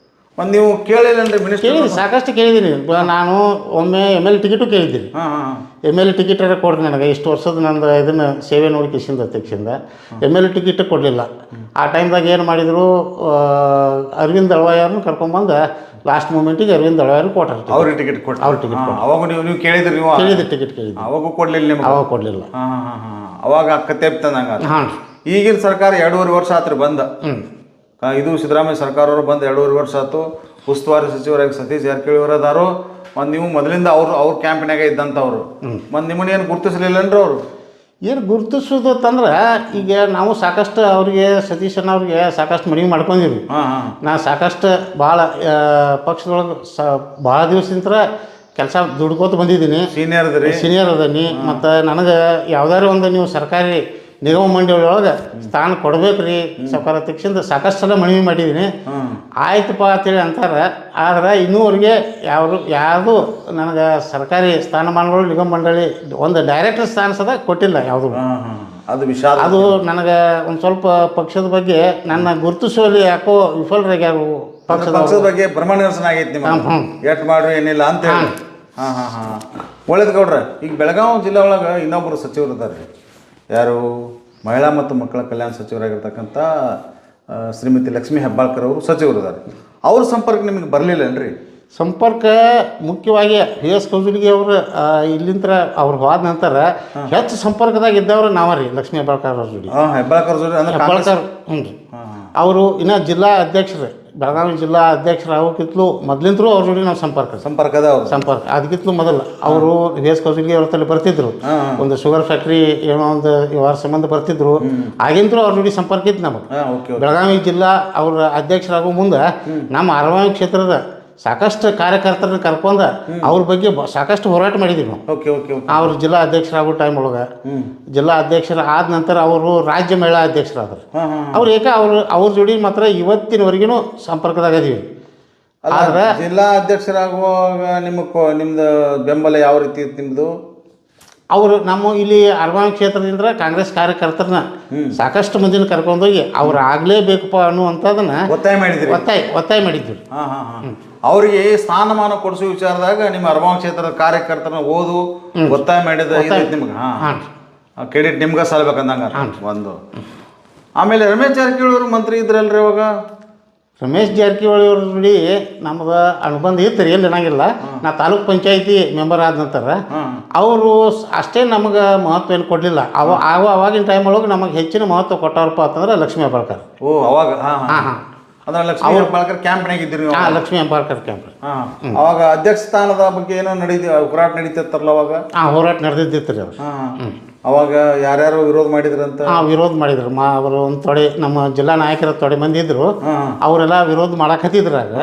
ಒಂದು ನೀವು ಕೇಳಿಲ್ಲನ್ರಿ ಮಿನಿಸ್ಟರ್? ಸಾಕಷ್ಟು ಕೇಳಿದ್ದೀನಿ ನಾನು. ಒಮ್ಮೆ MLA ಟಿಕೆಟು ಕೇಳಿದ್ದೀನಿ. MLA ಟಿಕೆಟರ ಕೊಡ್ರಿ ನನಗೆ, ಇಷ್ಟು ವರ್ಷದ ನಂದು ಇದನ್ನು ಸೇವೆ ನೋಡಿ ಕಿಸಿಂದ ಅಧ್ಯಕ್ಷದಿಂದ MLA ಟಿಕೆಟ್ ಕೊಡಲಿಲ್ಲ. ಆ ಟೈಮ್ದಾಗ ಏನು ಮಾಡಿದರು, ಅರವಿಂದ್ ದಳವಾಯವ್ರನ್ನ ಕರ್ಕೊಂಡ್ಬಂದು ಲಾಸ್ಟ್ ಮೂಮೆಂಟಿಗೆ ಅರವಿಂದ್ ದಳವಾಯರು ಕೊಟ್ಟರು. ಅವ್ರಿಗೆ ಟಿಕೆಟ್ ಅವಾಗ ನೀವು ಕೇಳಿದ್ರಿ? ಟಿಕೆಟ್ ಕೇಳಿದ್ರಿ. ಅವಾಗೂ ಕೊಡಲಿಲ್ಲ ನಿಮ್ಗೆ? ಅವಾಗ ಕೊಡಲಿಲ್ಲ. ಅವಾಗ ಕತ್ತೆಪ್ತಂದಂಗ. ಈಗಿನ ಸರ್ಕಾರ 2.5 ವರ್ಷ ಆತ್ರಿ ಬಂದ. ಇದು ಸಿದ್ದರಾಮಯ್ಯ ಸರ್ಕಾರ ಅವರು ಬಂದು 2.5 ವರ್ಷ ಆಯ್ತು. ಉಸ್ತುವಾರಿ ಸಚಿವರಾಗಿ ಸತೀಶ್ ಜಾರಕಿಹೊಳಿ ಅವರು ಅದಾರು. ಮತ್ತು ನೀವು ಮೊದಲಿಂದ ಅವ್ರ ಕ್ಯಾಂಪಿನಾಗ ಇದ್ದಂಥವ್ರು. ಮತ್ತು ನಿಮ್ಮನ್ನೇನು ಗುರುತಿಸಲಿಲ್ಲನ್ರಿ ಅವರು? ಏನು ಗುರುತಿಸೋದು ಅಂತಂದ್ರೆ, ಈಗ ನಾವು ಸಾಕಷ್ಟು ಅವ್ರಿಗೆ ಸತೀಶಣ್ಣ ಅವ್ರಿಗೆ ಸಾಕಷ್ಟು ಮನವಿ ಮಾಡ್ಕೊಂಡಿದ್ವಿ. ನಾ ಸಾಕಷ್ಟು ಭಾಳ ಪಕ್ಷದೊಳಗೆ ಭಾಳ ದಿವಸದಿಂದ ಕೆಲಸ ದುಡ್ಕೋತ ಬಂದಿದ್ದೀನಿ. ಸೀನಿಯರ್ ಅದೀನಿ. ಮತ್ತು ನನಗೆ ಯಾವ್ದಾರು ಒಂದು ನೀವು ಸರ್ಕಾರಿ ನಿಗಮ ಮಂಡಳಿ ಒಳಗೆ ಸ್ಥಾನ ಕೊಡ್ಬೇಕು ರೀ ಸರ್ಕಾರ ಅಧ್ಯಕ್ಷದಿಂದ ಸಾಕಷ್ಟು ಸಲ ಮನವಿ ಮಾಡಿದ್ದೀನಿ. ಆಯ್ತಪ್ಪ ಅಂತೇಳಿ ಅಂತಾರೆ. ಆದ್ರೆ ಇನ್ನೂವರೆಗೆ ಯಾವುದು ನನಗೆ ಸರ್ಕಾರಿ ಸ್ಥಾನಮಾನಗಳು ನಿಗಮ ಮಂಡಳಿ ಒಂದು ಡೈರೆಕ್ಟರ್ ಸ್ಥಾನ ಸದ ಕೊಟ್ಟಿಲ್ಲ ಯಾವುದು. ಅದು ವಿಷಾದ. ಅದು ನನಗೆ ಒಂದು ಸ್ವಲ್ಪ ಪಕ್ಷದ ಬಗ್ಗೆ ನನ್ನ ಗುರುತಿಸುವಲ್ಲಿ ಯಾಕೋ ವಿಫಲರಾಗ್ಯಾರು. ಪಕ್ಷದ ಬಗ್ಗೆ ಭ್ರಮ ನಿರಸನ ಆಗೈತಿ ನಿಮ್ಗೆ, ಎಟ್ ಮಾಡ್ರಿ ಏನಿಲ್ಲ ಅಂತ ಹೇಳಿ. ಒಳ್ಳೇದು ಗೌಡ್ರ. ಈಗ ಬೆಳಗಾವಿ ಜಿಲ್ಲೆ ಒಳಗೆ ಇನ್ನೊಬ್ಬರು ಸಚಿವರು ಇದ್ದಾರೆ. ಯಾರು? ಮಹಿಳಾ ಮತ್ತು ಮಕ್ಕಳ ಕಲ್ಯಾಣ ಸಚಿವರಾಗಿರ್ತಕ್ಕಂಥ ಶ್ರೀಮತಿ ಲಕ್ಷ್ಮೀ ಹೆಬ್ಬಾಳ್ಕರ್ ಅವರು ಸಚಿವರು ಇದ್ದಾರೆ. ಅವ್ರ ಸಂಪರ್ಕ ನಿಮಗೆ ಬರಲಿಲ್ಲನ್ರಿ? ಸಂಪರ್ಕ ಮುಖ್ಯವಾಗಿ ಎಸ್ ಕೌಜಲ್ಗಿ ಅವರು ಇಲ್ಲಿಂದ ಅವ್ರು ಹೋದ ನಂತರ ಹೆಚ್ಚು ಸಂಪರ್ಕದಾಗ ಇದ್ದವ್ರು ನಾವೇ ಲಕ್ಷ್ಮೀ ಹೆಬ್ಬಾಳ್ಕರ್ ಅವ್ರ ಜೋಡಿ. ಹೆಬ್ಬಾಳ್ಕರ್ ಜೋಡಿ ಅಂದ್ರೆ ಹೆಬ್ಬಾಳ್ಕರ್ ಹ್ಞೂ ರೀ. ಅವರು ಇನ್ನೂ ಜಿಲ್ಲಾ ಅಧ್ಯಕ್ಷರು, ಬೆಳಗಾವಿ ಜಿಲ್ಲಾ ಅಧ್ಯಕ್ಷರು ಆಗೋಕ್ಕಿಂತಲೂ ಮೊದಲಿಂತರೂ ಅವ್ರ ಜೋಡಿ ನಾವು ಸಂಪರ್ಕ ಅದಕ್ಕಿಂತಲೂ ಮೊದಲು ಅವರು ಎಸ್ ಕೌಜಲ್ಗಿ ಅವ್ರ ತಲೆ ಬರ್ತಿದ್ರು. ಒಂದು ಶುಗರ್ ಫ್ಯಾಕ್ಟ್ರಿ ಏನೋ ಒಂದು ವ್ಯವಹಾರ ಸಂಬಂಧ ಬರ್ತಿದ್ರು. ಆಗಿಂತರೂ ಅವ್ರ ಜೋಡಿ ಸಂಪರ್ಕ ಇತ್ತು ನಮಗೆ. ಬೆಳಗಾವಿ ಜಿಲ್ಲಾ ಅವ್ರ ಅಧ್ಯಕ್ಷರಾಗೋ ಮುಂದೆ ನಮ್ಮ ಅರವಾಯಿ ಕ್ಷೇತ್ರದ ಸಾಕಷ್ಟು ಕಾರ್ಯಕರ್ತರನ್ನ ಕರ್ಕೊಂಡು ಅವ್ರ ಬಗ್ಗೆ ಸಾಕಷ್ಟು ಹೋರಾಟ ಮಾಡಿದ್ದೀವಿ ನಾವು. ಅವ್ರು ಜಿಲ್ಲಾ ಅಧ್ಯಕ್ಷರಾಗೋ ಟೈಮ್ ಒಳಗೆ, ಜಿಲ್ಲಾ ಅಧ್ಯಕ್ಷರ ಆದ ನಂತರ ಅವರು ರಾಜ್ಯ ಮಹಿಳಾ ಅಧ್ಯಕ್ಷರಾದರು. ಅವ್ರು ಅವ್ರ ಜೋಡಿ ಮಾತ್ರ ಇವತ್ತಿನವರೆಗೂ ಸಂಪರ್ಕದಾಗ ಇದೀವಿ. ಆದ್ರೆ ಜಿಲ್ಲಾ ಅಧ್ಯಕ್ಷರಾಗುವಾಗ ನಿಮ್ದು ಬೆಂಬಲ ಯಾವ ರೀತಿ ಇತ್ತು ನಿಮ್ಮದು? ಅವರು ನಮ್ಮ ಇಲ್ಲಿ ಅರವಾಯಿ ಕ್ಷೇತ್ರದಿಂದ ಕಾಂಗ್ರೆಸ್ ಕಾರ್ಯಕರ್ತರನ್ನ ಸಾಕಷ್ಟು ಮಂದಿನ ಕರ್ಕೊಂಡೋಗಿ ಅವ್ರು ಆಗಲೇಬೇಕಪ್ಪ ಅನ್ನುವಂಥದ್ದನ್ನ ಒತ್ತಾಯ ಮಾಡಿದ್ವಿ. ಅವರಿಗೆ ಸ್ಥಾನಮಾನ ಕೊಡಿಸೋ ವಿಚಾರದಾಗ ನಿಮ್ಮ ಅರವಾಯಿ ಕ್ಷೇತ್ರದ ಕಾರ್ಯಕರ್ತರನ್ನ ಓದು ಒತ್ತಾಯ ಮಾಡಿದ ನಿಮ್ಗೆ ಕ್ರೆಡಿಟ್ ನಿಮ್ಗೆ ಸಲ್ಬೇಕಂದಂಗ ಒಂದು. ಆಮೇಲೆ ರಮೇಶ್ ಜಾರಕಿಹೊಳಿ ಅವರು ಮಂತ್ರಿ ಇದ್ರಲ್ರಿ ಅವಾಗ? ರಮೇಶ್ ಜಾರಕಿಹೊಳಿ ಅವ್ರ ಜೋಡಿ ನಮ್ಗೆ ಅನುಬಂಧ ಇತ್ತು ರೀ, ಎಲ್ಲಿ ಏನಾಗಿಲ್ಲ. ನಾ ತಾಲೂಕ್ ಪಂಚಾಯತಿ ಮೆಂಬರ್ ಆದ ನಂತರ ಅವರು ಅಷ್ಟೇ ನಮಗೆ ಮಹತ್ವ ಏನು ಕೊಡಲಿಲ್ಲ. ಅವಾಗಿನ ಟೈಮ್ ಒಳಗೆ ನಮಗೆ ಹೆಚ್ಚಿನ ಮಹತ್ವ ಕೊಟ್ಟವ್ರಪ್ಪ ಅಂತಂದ್ರೆ ಲಕ್ಷ್ಮೀ ಹೆಬ್ಬಾಳ್ಕರ್. ಅವಾಗ ಲಕ್ಷ್ಮೀ ಹೆಬ್ಬಾಳ್ಕರ್ ಕ್ಯಾಂಪ್ನಾಗ ಇದ್ರಿ? ಲಕ್ಷ್ಮೀ ಹೆಬ್ಬಾಳ್ಕರ್ ಕ್ಯಾಂಪ್. ಅವಾಗ ಅಧ್ಯಕ್ಷ ಸ್ಥಾನದ ಬಗ್ಗೆ ಏನೋ ಹೋರಾಟ ನಡೀತಿರ್ತಾರಲ್ಲ ಅವಾಗ? ಹೋರಾಟ ನಡೆದಿತ್ತು ರೀ ಅದು. ಅವಾಗ ಯಾರ್ಯಾರು ವಿರೋಧ ಮಾಡಿದ್ರಂತ? ವಿರೋಧ ಮಾಡಿದ್ರು. ಅವರು ಒಂದು ತೊಡೆ ನಮ್ಮ ಜಿಲ್ಲಾ ನಾಯಕರ ತೊಡೆ ಮಂದಿ ಇದ್ರು, ಅವರೆಲ್ಲ ವಿರೋಧ ಮಾಡಕತ್ತಿದ್ರಾಗ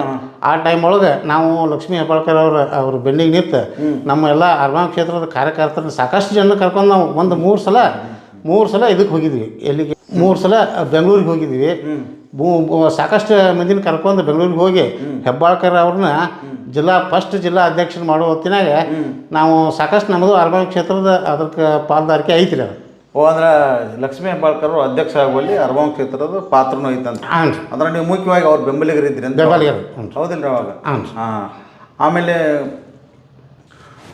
ಆ ಟೈಮ್ ಒಳಗೆ ನಾವು ಲಕ್ಷ್ಮೀ ಹೆಬ್ಬಾಳ್ಕರ್ ಅವ್ರ ಬೆನ್ನಿಗೆ ನಿಂತು ನಮ್ಮ ಎಲ್ಲ ಅರವಾಯಿ ಕ್ಷೇತ್ರದ ಕಾರ್ಯಕರ್ತರನ್ನ ಸಾಕಷ್ಟು ಜನ ಕರ್ಕೊಂಡು ನಾವು ಒಂದು ಮೂರು ಸಲ ಇದಕ್ಕೆ ಹೋಗಿದ್ವಿ. ಎಲ್ಲಿಗೆ? 3 ಸಲ ಬೆಂಗಳೂರಿಗೆ ಹೋಗಿದ್ವಿ. ಸಾಕಷ್ಟು ಮಂದಿನ ಕರ್ಕೊಂಡು ಬೆಂಗಳೂರಿಗೆ ಹೋಗಿ ಹೆಬ್ಬಾಳ್ಕರ್ ಅವ್ರನ್ನ ಫಸ್ಟ್ ಜಿಲ್ಲಾ ಅಧ್ಯಕ್ಷರು ಮಾಡೋ ಹೊತ್ತಿನಾಗ ನಾವು ಸಾಕಷ್ಟು ನಮ್ಮದು ಅರವಾಯಿ ಕ್ಷೇತ್ರದ ಅದಕ್ಕೆ ಪಾಲ್ದಾರಿಕೆ ಐತ್ರಿ ಅದು. ಅಂದ್ರೆ ಲಕ್ಷ್ಮೀ ಹೆಬ್ಬಾಳ್ಕರ್ ಅಧ್ಯಕ್ಷ ಆಗುವಲ್ಲಿ ಅರವಾಯಿ ಕ್ಷೇತ್ರದ ಪಾತ್ರನೂ ಐತಂತ. ಅಂದ್ರೆ ನೀವು ಮುಖ್ಯವಾಗಿ ಅವ್ರ ಬೆಂಬಲಿಗರಿದ್ರಿ ಅಂತ? ಹೌದಿಲ್ಲ ಅವಾಗ? ಆಮೇಲೆ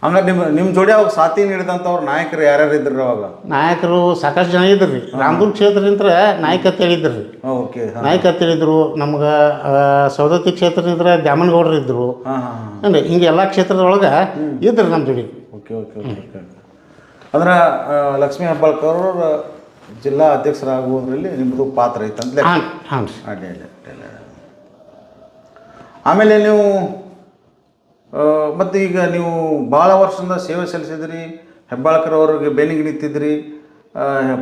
ಹಂಗಾರೆ ನಿಮ್ಮ ಜೋಡಿ ಅವಾಗ ಸಾಥಿ ನೀಡಿದಂಥವ್ರು ನಾಯಕರು ಯಾರ್ಯಾರು ಇದ್ರಿ ಅವಾಗ? ನಾಯಕರು ಸಾಕಷ್ಟು ಜನ ಇದ್ರಿ ರೀ. ರಾಮದುರ್ಗ ಕ್ಷೇತ್ರದಿಂದ ನಾಯಕತ್ ಹೇಳಿದ್ರಿ. ನಾಯಕತ್ ಹೇಳಿದ್ರು. ನಮ್ಗೆ ಸವದತ್ತಿ ಕ್ಷೇತ್ರದಿಂದ ದ್ಯಾಮನಗೌಡರು ಇದ್ದರು. ಅಂದ್ರೆ ಹಿಂಗೆ ಎಲ್ಲ ಕ್ಷೇತ್ರದೊಳಗೆ ಇದ್ರಿ ನಮ್ಮ ಜೋಡಿ. ಅಂದ್ರೆ ಲಕ್ಷ್ಮೀ ಹೆಬ್ಬಾಳ್ಕರ್ ಜಿಲ್ಲಾ ಅಧ್ಯಕ್ಷರಾಗುವುದರಲ್ಲಿ ನಿಮ್ಮದು ಪಾತ್ರ ಐತಂತ? ಆಮೇಲೆ ನೀವು ಮತ್ತು ಈಗ ನೀವು ಭಾಳ ವರ್ಷದಿಂದ ಸೇವೆ ಸಲ್ಲಿಸಿದ್ರಿ. ಹೆಬ್ಬಾಳ್ಕರ್ ಅವ್ರಿಗೆ ಬೆನ್ನಿಗೆ ನಿಂತಿದ್ರಿ,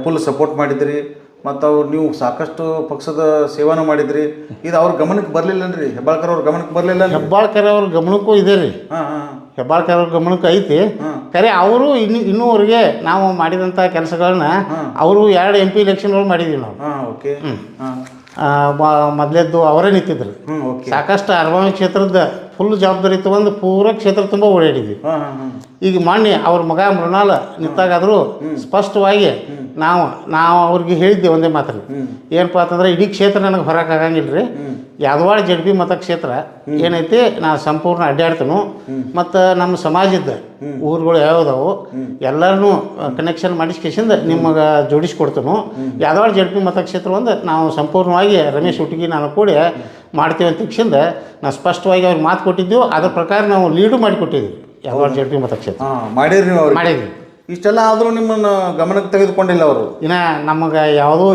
ಫುಲ್ ಸಪೋರ್ಟ್ ಮಾಡಿದ್ರಿ. ಮತ್ತು ನೀವು ಸಾಕಷ್ಟು ಪಕ್ಷದ ಸೇವಾನು ಮಾಡಿದ್ರಿ. ಇದು ಅವ್ರ ಗಮನಕ್ಕೆ ಬರಲಿಲ್ಲನ್ರಿ? ಹೆಬ್ಬಾಳ್ಕರ್ ಅವ್ರ ಗಮನಕ್ಕೆ ಬರಲಿಲ್ಲ? ಹೆಬ್ಬಾಳ್ಕರ್ ಅವ್ರ ಗಮನಕ್ಕೂ ಇದೆ ರೀ. ಹೆಬ್ಬಾಳ್ಕರ್ ಅವ್ರ ಗಮನಕ್ಕೆ ಐತಿ. ಖರೆ ಅವರು ಇನ್ನೂವರೆಗೆ ನಾವು ಮಾಡಿದಂಥ ಕೆಲಸಗಳನ್ನ ಅವರು 2 MP ಎಲೆಕ್ಷನ್ಗಳು ಮಾಡಿದ್ದೀವಿ ನಾವು. ಮೊದಲೇದ್ದು ಅವರೇ ನಿಂತಿದ್ರು. ಸಾಕಷ್ಟು ಅರವಾಯಿ ಕ್ಷೇತ್ರದ ಫುಲ್ ಜವಾಬ್ದಾರಿ ತೊಗೊಂಡು ಪೂರ ಕ್ಷೇತ್ರ ತುಂಬ ಓಡಾಡಿದ್ವಿ. ಈಗ ಮಾನ್ಯ ಅವ್ರ ಮಗ ಮೃಣಾಲ್ ನಿಂತಾಗಾದರೂ ಸ್ಪಷ್ಟವಾಗಿ ನಾವು ಅವ್ರಿಗೆ ಹೇಳಿದ್ದೆ ಒಂದೇ ಮಾತ್ರ, ಏನಪ್ಪ ಅಂತಂದ್ರೆ ಇಡೀ ಕ್ಷೇತ್ರ ನನಗೆ ಹೊರಕಾಗಂಗಿಲ್ಲ ರೀ, ಯಾದವಾಡ ಜಡ್ಬಿ ಮತಕ್ಷೇತ್ರ ಏನೈತಿ ನಾ ಸಂಪೂರ್ಣ ಅಡ್ಡಾಡ್ತನು. ಮತ್ತು ನಮ್ಮ ಸಮಾಜದ ಊರುಗಳು ಯಾವ್ದಾವು ಎಲ್ಲರನ್ನೂ ಕನೆಕ್ಷನ್ ಮಾಡಿಸ್ಕೇಸಿಂದ ನಿಮಗೆ ಜೋಡಿಸ್ಕೊಡ್ತನು. ಯಾದವಾಡ ಜಡ್ಬಿ ಮತಕ್ಷೇತ್ರ ಒಂದು ನಾವು ಸಂಪೂರ್ಣವಾಗಿ ರಮೇಶ್ ಹುಟ್ಟಿಗೆ ನಾನು ಕೂಡಿ ಮಾಡ್ತೀವಿ ಅಂತ ತಕ್ಷಣ ನಾವು ಸ್ಪಷ್ಟವಾಗಿ ಅವ್ರಿಗೆ ಮಾತು ಕೊಟ್ಟಿದ್ದೆವು. ಅದ್ರ ಪ್ರಕಾರ ನಾವು ಲೀಡು ಮಾಡಿಕೊಟ್ಟಿದ್ವಿ ಯಾದವಾಡ ಜಡ್ಬಿ ಮತಕ್ಷೇತ್ರ. ಮಾಡಿದ್ವಿ. ಇಷ್ಟೆಲ್ಲ ಆದರೂ ನಿಮ್ಮನ್ನು ಗಮನಕ್ಕೆ ತೆಗೆದುಕೊಂಡಿಲ್ಲ ಅವರು. ಇನ್ನು ನಮಗೆ ಯಾವುದೋ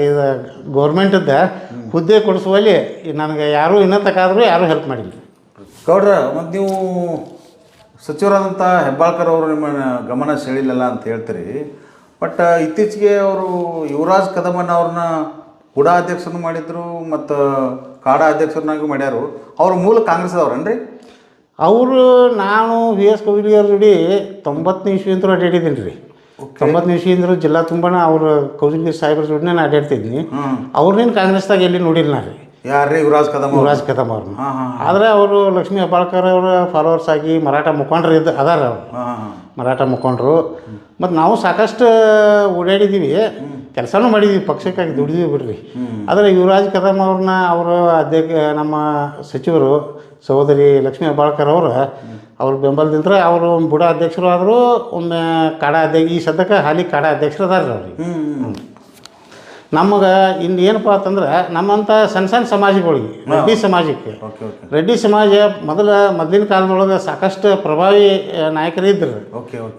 ಇದು ಗೌರ್ಮೆಂಟದ್ದು ಹುದ್ದೆ ಕೊಡಿಸುವಲ್ಲಿ ನನಗೆ ಯಾರೂ ಇನ್ನೂ ತಕ್ಕಾದರೂ ಯಾರೂ ಹೆಲ್ಪ್ ಮಾಡಿಲ್ಲ. ಗೌಡ್ರ, ಮತ್ತು ನೀವು ಸಚಿವರಾದಂಥ ಹೆಬ್ಬಾಳ್ಕರ್ ಅವರು ನಿಮ್ಮನ್ನು ಗಮನ ಸೆಳಿಲಿಲ್ಲ ಅಂತ ಹೇಳ್ತೀರಿ. ಬಟ್ ಇತ್ತೀಚೆಗೆ ಅವರು ಯುವರಾಜ್ ಕದಮಣ್ಣ ಅವ್ರನ್ನ ಕೂಡ ಅಧ್ಯಕ್ಷರನ್ನು ಮಾಡಿದರು ಮತ್ತು ಕಾಡಾ ಅಧ್ಯಕ್ಷರನ್ನಾಗೂ ಮಾಡ್ಯಾರು. ಅವರು ಮೂಲ ಕಾಂಗ್ರೆಸ್ದವ್ರೇನ್ರಿ? ಅವರು ನಾನು ವಿ ಎಸ್ ಕೌಜಲ್ಗಿ ಅವ್ರ ಜೋಡಿ 90ನೇ ಇಸ್ವಿ ಅಂತ ಅಡ್ಡಾಡಿದ್ದೀನಿ ರೀ. 90 ಇಸ್ವಿಯಿಂದಲೂ ಜಿಲ್ಲಾ ತುಂಬಾನ ಅವ್ರು ಕೌಜಲ್ಗಿ ಸಾಹೇಬ್ರ ಜೋಡಿನೇ ನಾನು ಅಡ್ಡಾಡ್ತಿದ್ನಿ. ಅವ್ರನ್ನೇನು ಕಾಂಗ್ರೆಸ್ದಾಗ ಎಲ್ಲಿ ನೋಡಿಲ್ಲ ನಾ ರೀ. ಯಾರ್ರಿ ಯುವರಾಜ್ ಕದಮ್ ಅವ್ರನ್ನ. ಆದರೆ ಅವರು ಲಕ್ಷ್ಮೀ ಹೆಬ್ಬಾಳ್ಕರ್ ಅವರ ಫಾಲೋವರ್ಸ್ ಆಗಿ ಮರಾಠ ಮುಖಂಡರು ಅದಾರ ಅವರು. ಮರಾಠ ಮುಖಂಡರು ಮತ್ತು ನಾವು ಸಾಕಷ್ಟು ಓಡಾಡಿದ್ದೀವಿ, ಕೆಲಸನೂ ಮಾಡಿದ್ದೀವಿ, ಪಕ್ಷಕ್ಕಾಗಿ ದುಡಿದೀವಿ ಬಿಡ್ರಿ. ಆದರೆ ಯುವರಾಜ್ ಕದಮ್ ಅವ್ರನ್ನ ಅವರು ನಮ್ಮ ಸಚಿವರು ಸಹೋದರಿ ಲಕ್ಷ್ಮೀ ಹೆಬ್ಬಾಳ್ಕರ್ ಅವ್ರ ಬೆಂಬಲದಿಂದ ಅವರು ಬುಡ ಅಧ್ಯಕ್ಷರು ಆದರು. ಒಮ್ಮೆ ಕಾಡ ಈ ಸದ್ಯಕ್ಕೆ ಹಾಲಿ ಕಾಡ ಅಧ್ಯಕ್ಷರು ಅದಾರ ಅವ್ರಿಗೆ. ನಮಗೆ ಇನ್ನು ಏನಪ್ಪ ಅಂತಂದ್ರೆ ನಮ್ಮಂಥ ಸಣ್ಣ ಸಮಾಜಗಳಿಗೆ, ರೆಡ್ಡಿ ಸಮಾಜಕ್ಕೆ, ರೆಡ್ಡಿ ಸಮಾಜ ಮೊದಲಿನ ಕಾಲದೊಳಗೆ ಸಾಕಷ್ಟು ಪ್ರಭಾವಿ ನಾಯಕರು ಇದ್ದರು.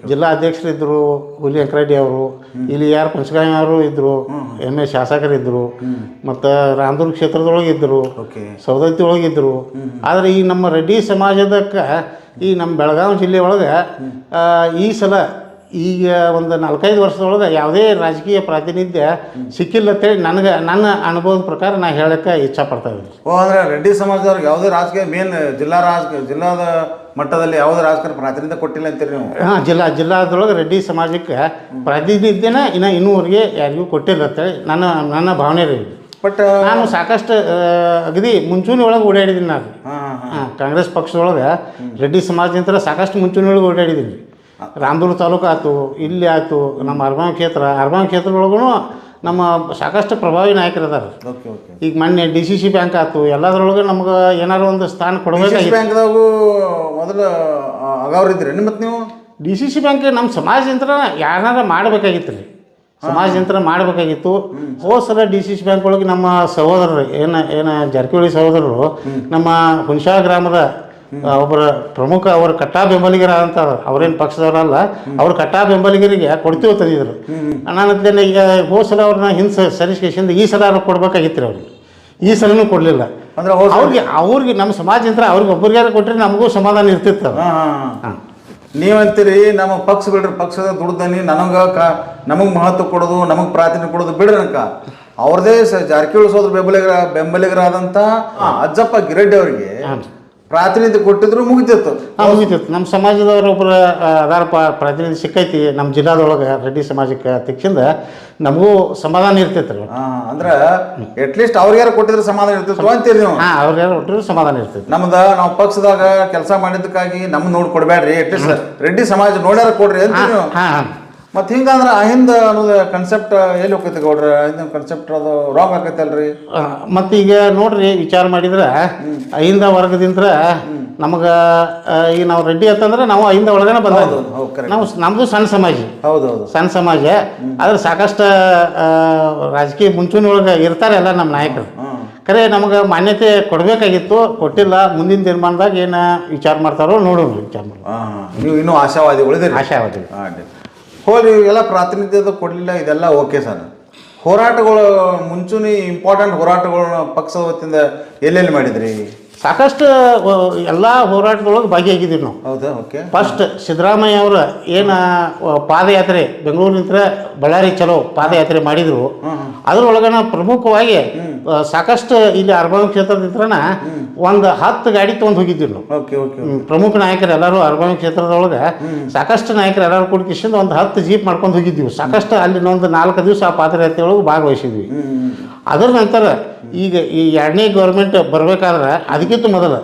ಜಿಲ್ಲಾ ಅಧ್ಯಕ್ಷರು ಇದ್ದರು, ಹುಲಿ ವೆಂಕರೆಡ್ಡಿ ಅವರು, ಇಲ್ಲಿ ಯಾರು ಪಂಚಗಾಮಿ ಅವರು ಇದ್ದರು, MA ಶಾಸಕರಿದ್ದರು, ಮತ್ತು ರಾಮದುರ್ಗ ಕ್ಷೇತ್ರದೊಳಗೆ ಇದ್ದರು, ಸವದತ್ತಿ ಒಳಗಿದ್ದರು. ಆದರೆ ಈ ನಮ್ಮ ರೆಡ್ಡಿ ಸಮಾಜದಕ್ಕೆ ಈ ನಮ್ಮ ಬೆಳಗಾವಿ ಜಿಲ್ಲೆ ಒಳಗೆ ಈ ಸಲ ಈಗ ಒಂದು 4-5 ವರ್ಷದೊಳಗೆ ಯಾವುದೇ ರಾಜಕೀಯ ಪ್ರಾತಿನಿಧ್ಯ ಸಿಕ್ಕಿಲ್ಲ ಅಂತೇಳಿ ನನ್ನ ಅನುಭವದ ಪ್ರಕಾರ ನಾ ಹೇಳಕ್ಕೆ ಇಚ್ಛಪಡ್ತಾ ಇದ್ದೀನಿ. ಅಂದರೆ ರೆಡ್ಡಿ ಸಮಾಜದವ್ರಿಗೆ ಯಾವುದೇ ರಾಜಕೀಯ ಮೇನ್ ಜಿಲ್ಲಾದ ಮಟ್ಟದಲ್ಲಿ ಯಾವುದೇ ರಾಜಕಾರಣ ಪ್ರಾತಿನಿಧ್ಯ ಕೊಟ್ಟಿಲ್ಲ ಅಂತೀರಿ ನೀವು? ಜಿಲ್ಲಾದೊಳಗೆ ರೆಡ್ಡಿ ಸಮಾಜಕ್ಕೆ ಪ್ರಾತಿನಿಧ್ಯನ ಇನ್ನೂವರೆಗೆ ಯಾರಿಗೂ ಕೊಟ್ಟಿಲ್ಲ ಅಂತೇಳಿ ನನ್ನ ಭಾವನೆ ರೀ. ಬಟ್ ನಾನು ಸಾಕಷ್ಟು ಅಗದಿ ಮುಂಚೂಣಿ ಒಳಗೆ ಓಡಾಡಿದ್ದೀನಿ. ನಾನು ಕಾಂಗ್ರೆಸ್ ಪಕ್ಷದೊಳಗೆ ರೆಡ್ಡಿ ಸಮಾಜದಿಂದ ಸಾಕಷ್ಟು ಮುಂಚೂಣಿ ಒಳಗೆ ಓಡಾಡಿದ್ದೀನಿ. ರಾಮದುರ್ಗ ತಾಲೂಕು ಆಯ್ತು, ಇಲ್ಲಿ ಆಯಿತು, ನಮ್ಮ ಅರ್ಬನ್ ಕ್ಷೇತ್ರದೊಳಗೂ ನಮ್ಮ ಸಾಕಷ್ಟು ಪ್ರಭಾವಿ ನಾಯಕರು ಅದಾರ. ಈಗ ಮೊನ್ನೆ DCC ಬ್ಯಾಂಕ್ ಆಯ್ತು, ಎಲ್ಲದರೊಳಗೆ ನಮ್ಗೆ ಏನಾರು ಒಂದು ಸ್ಥಾನ ಕೊಡಬೇಕಾಗಿತ್ತು. ಬ್ಯಾಂಕ್ದಾಗೂ ಮೊದಲು ಅಗವ್ರಿದ್ರಿ ಮತ್ತು ನೀವು DCC ಬ್ಯಾಂಕ್ ನಮ್ಮ ಸಮಾಜದಿಂದ ಯಾರನ್ನಾರ ಮಾಡಬೇಕಾಗಿತ್ತು ರೀ, ಸಮಾಜದಿಂದ ಮಾಡಬೇಕಾಗಿತ್ತು. ಹೋದ ಸಲ DCC ಬ್ಯಾಂಕ್ ಒಳಗೆ ನಮ್ಮ ಸಹೋದರರು ಏನು ಜಾರಕಿಹೊಳಿ ಸಹೋದರರು ನಮ್ಮ ಹುಣಸಾ ಗ್ರಾಮದ ಒಬ್ಬರ ಪ್ರಮುಖ ಅವ್ರ ಕಟ್ಟಾ ಬೆಂಬಲಿಗರ ಅಂತ ಅವ್ರೇನು ಪಕ್ಷದವರಲ್ಲ, ಅವ್ರ ಕಟ್ಟಾ ಬೆಂಬಲಿಗರಿಗೆ ಕೊಡ್ತೀವಿ ತಂದಿದ್ರು. ನಾನು ಈಗ ಹೋದ ಸಲ ಅವ್ರನ್ನ ಸರಿಸ್ಕೇಶನ್ ಈ ಸಲ ಕೊಡ್ಬೇಕಾಗಿತ್ತು ರೀ. ಅವ್ರಿಗೆ ಈ ಸಲನೂ ಕೊಡಲಿಲ್ಲ. ಅಂದ್ರೆ ಅವ್ರಿಗೆ ನಮ್ಮ ಸಮಾಜದಿಂದ ಅವ್ರಿಗೆ ಒಬ್ಬರಿಗಾರ ಕೊಟ್ಟರೆ ನಮಗೂ ಸಮಾಧಾನ ಇರ್ತಿತ್ತು. ನೀವಂತೀರಿ ನಮ್ಮ ಪಕ್ಷ ಬಿಡ್ರಿ, ಪಕ್ಷದ ದುಡ್ದನಿ ನಮಗೆ ಮಹತ್ವ ಕೊಡೋದು, ನಮಗೆ ಪ್ರಾತಿನಿಧ್ಯ ಕೊಡೋದು ಬಿಡ್ರಿ ಅನ್ಕ ಅವ್ರದೇ ಜಾರಕಿಹೊಳಿ ಸೋದರ ಬೆಂಬಲಿಗರಾದಂಥ ಅಜ್ಜಪ್ಪ ಗಿರೆಡ್ಡಿ ಅವರಿಗೆ ಪ್ರಾತಿನಿಧ್ಯ ಕೊಟ್ಟಿದ್ರು ಮುಗಿತಿತ್ತು. ನಮ್ಮ ಸಮಾಜದವ್ರ ಒಬ್ಬರು ಅದಾರಪ್ಪ ಪ್ರಾತಿನಿಧ್ಯ ಸಿಕ್ಕೈತಿ ನಮ್ಮ ಜಿಲ್ಲಾದೊಳಗೆ ರೆಡ್ಡಿ ಸಮಾಜಕ್ಕೆ ತೆಕ್ಕಿಂದ ನಮಗೂ ಸಮಾಧಾನ ಇರ್ತೈತೆ ರೀ. ಅಂದ್ರೆ ಅಟ್ಲೀಸ್ಟ್ ಅವ್ರಿಗಾರ ಕೊಟ್ಟಿದ್ರೆ ಸಮಾಧಾನ ಇರ್ತಿತ್ತು ಅಂತೀರಿ ನೀವು? ಅವ್ರಿಗಾರ ಕೊಟ್ಟಿದ್ರೆ ಸಮಾಧಾನ ಇರ್ತೈತಿ. ನಾವು ಪಕ್ಷದಾಗ ಕೆಲಸ ಮಾಡಿದ್ದಕ್ಕಾಗಿ ನಮ್ಗೆ ನೋಡಿ ಕೊಡಬೇಡ್ರಿ, ಅಟ್ಲೀಸ್ಟ್ ರೆಡ್ಡಿ ಸಮಾಜ ನೋಡ್ಯಾರ ಕೊಡ್ರಿ ಅಂತ ನೀವು. ಮತ್ತು ಹಿಂಗಂದ್ರೆ ಅಹಿಂದ ಅನ್ನೋದು ಕನ್ಸೆಪ್ಟ್ ಎಲ್ಲಿ ಹೋಗ್ತೈತಿ ಗೌಡ್ರ? ಅಹಿಂದ ಕನ್ಸೆಪ್ಟ್ ಅದು ರಾಂಗ್ ಆಕೈತೆ ಅಲ್ರಿ? ಮತ್ತು ಈಗ ನೋಡ್ರಿ ವಿಚಾರ ಮಾಡಿದ್ರೆ ಅಹಿಂದ ವರ್ಗದಿಂದ ನಮಗೆ ಈಗ ನಾವು ರೆಡ್ಡಿ ಅಂತಂದ್ರೆ ನಾವು ಅಹಿಂದ ಒಳಗನೆ ಬಂದದ್ದು. ನಮ್ಮದು ಸಣ್ಣ ಸಮಾಜ, ಸಣ್ಣ ಸಮಾಜ. ಆದ್ರೆ ಸಾಕಷ್ಟು ರಾಜಕೀಯ ಮುಂಚೂಣಿ ಒಳಗೆ ಇರ್ತಾರೆ ಎಲ್ಲ ನಮ್ಮ ನಾಯಕರು. ಖರೆ ನಮಗೆ ಮಾನ್ಯತೆ ಕೊಡಬೇಕಾಗಿತ್ತು, ಕೊಟ್ಟಿಲ್ಲ. ಮುಂದಿನ ತೀರ್ಮಾನದಾಗ ಏನು ವಿಚಾರ ಮಾಡ್ತಾರೋ ನೋಡೋಣ. ವಿಚಾರ ಮಾಡಿ ನೀವು ಇನ್ನೂ ಆಶಾವಾದಿ. ಹೋಗಿ ಎಲ್ಲ ಪ್ರಾತಿನಿಧ್ಯದ ಕೊಡಲಿಲ್ಲ, ಇದೆಲ್ಲ ಓಕೆ ಸರ್. ಹೋರಾಟಗಳು ಮುಂಚೂಣಿ ಇಂಪಾರ್ಟೆಂಟ್ ಹೋರಾಟಗಳನ್ನ ಪಕ್ಷದ ವತಿಯಿಂದ ಎಲ್ಲೆಲ್ಲಿ ಮಾಡಿದ್ರಿ? ಸಾಕಷ್ಟು ಎಲ್ಲ ಹೋರಾಟದೊಳಗೆ ಭಾಗಿಯಾಗಿದ್ದೀವಿ ನಾವು. ಹೌದಾ? ಓಕೆ. ಫಸ್ಟ್ ಸಿದ್ದರಾಮಯ್ಯ ಅವರು ಏನು ಪಾದಯಾತ್ರೆ ಬೆಂಗಳೂರಿನಿಂದ ಬಳ್ಳಾರಿ ಚಲೋ ಪಾದಯಾತ್ರೆ ಮಾಡಿದ್ರು, ಅದರೊಳಗನ ಪ್ರಮುಖವಾಗಿ ಸಾಕಷ್ಟು ಇಲ್ಲಿ ಅರ್ಬನ್ ಕ್ಷೇತ್ರದಿಂದ ಒಂದು 10 ಗಾಡಿ ತೊಗೊಂಡು ಹೋಗಿದ್ದೀವಿ ನಾವು. ಪ್ರಮುಖ ನಾಯಕರು ಎಲ್ಲರೂ ಅರ್ಬನ್ ಕ್ಷೇತ್ರದೊಳಗೆ ಸಾಕಷ್ಟು ನಾಯಕರು ಎಲ್ಲರೂ ಕೂಡಿಕೊಂಡು ಒಂದು 10 ಜೀಪ್ ಮಾಡ್ಕೊಂಡು ಹೋಗಿದ್ದೀವಿ. ಸಾಕಷ್ಟು ಅಲ್ಲಿ ಒಂದು 4 ದಿವಸ ಆ ಪಾದಯಾತ್ರೆ ಒಳಗೆ ಭಾಗವಹಿಸಿದ್ವಿ. ಅದರ ನಂತರ ಈಗ ಈ 2ನೇ ಗೌರ್ಮೆಂಟ್ ಬರಬೇಕಾದ್ರೆ ಅದಕ್ಕಿಂತ ಮೊದಲು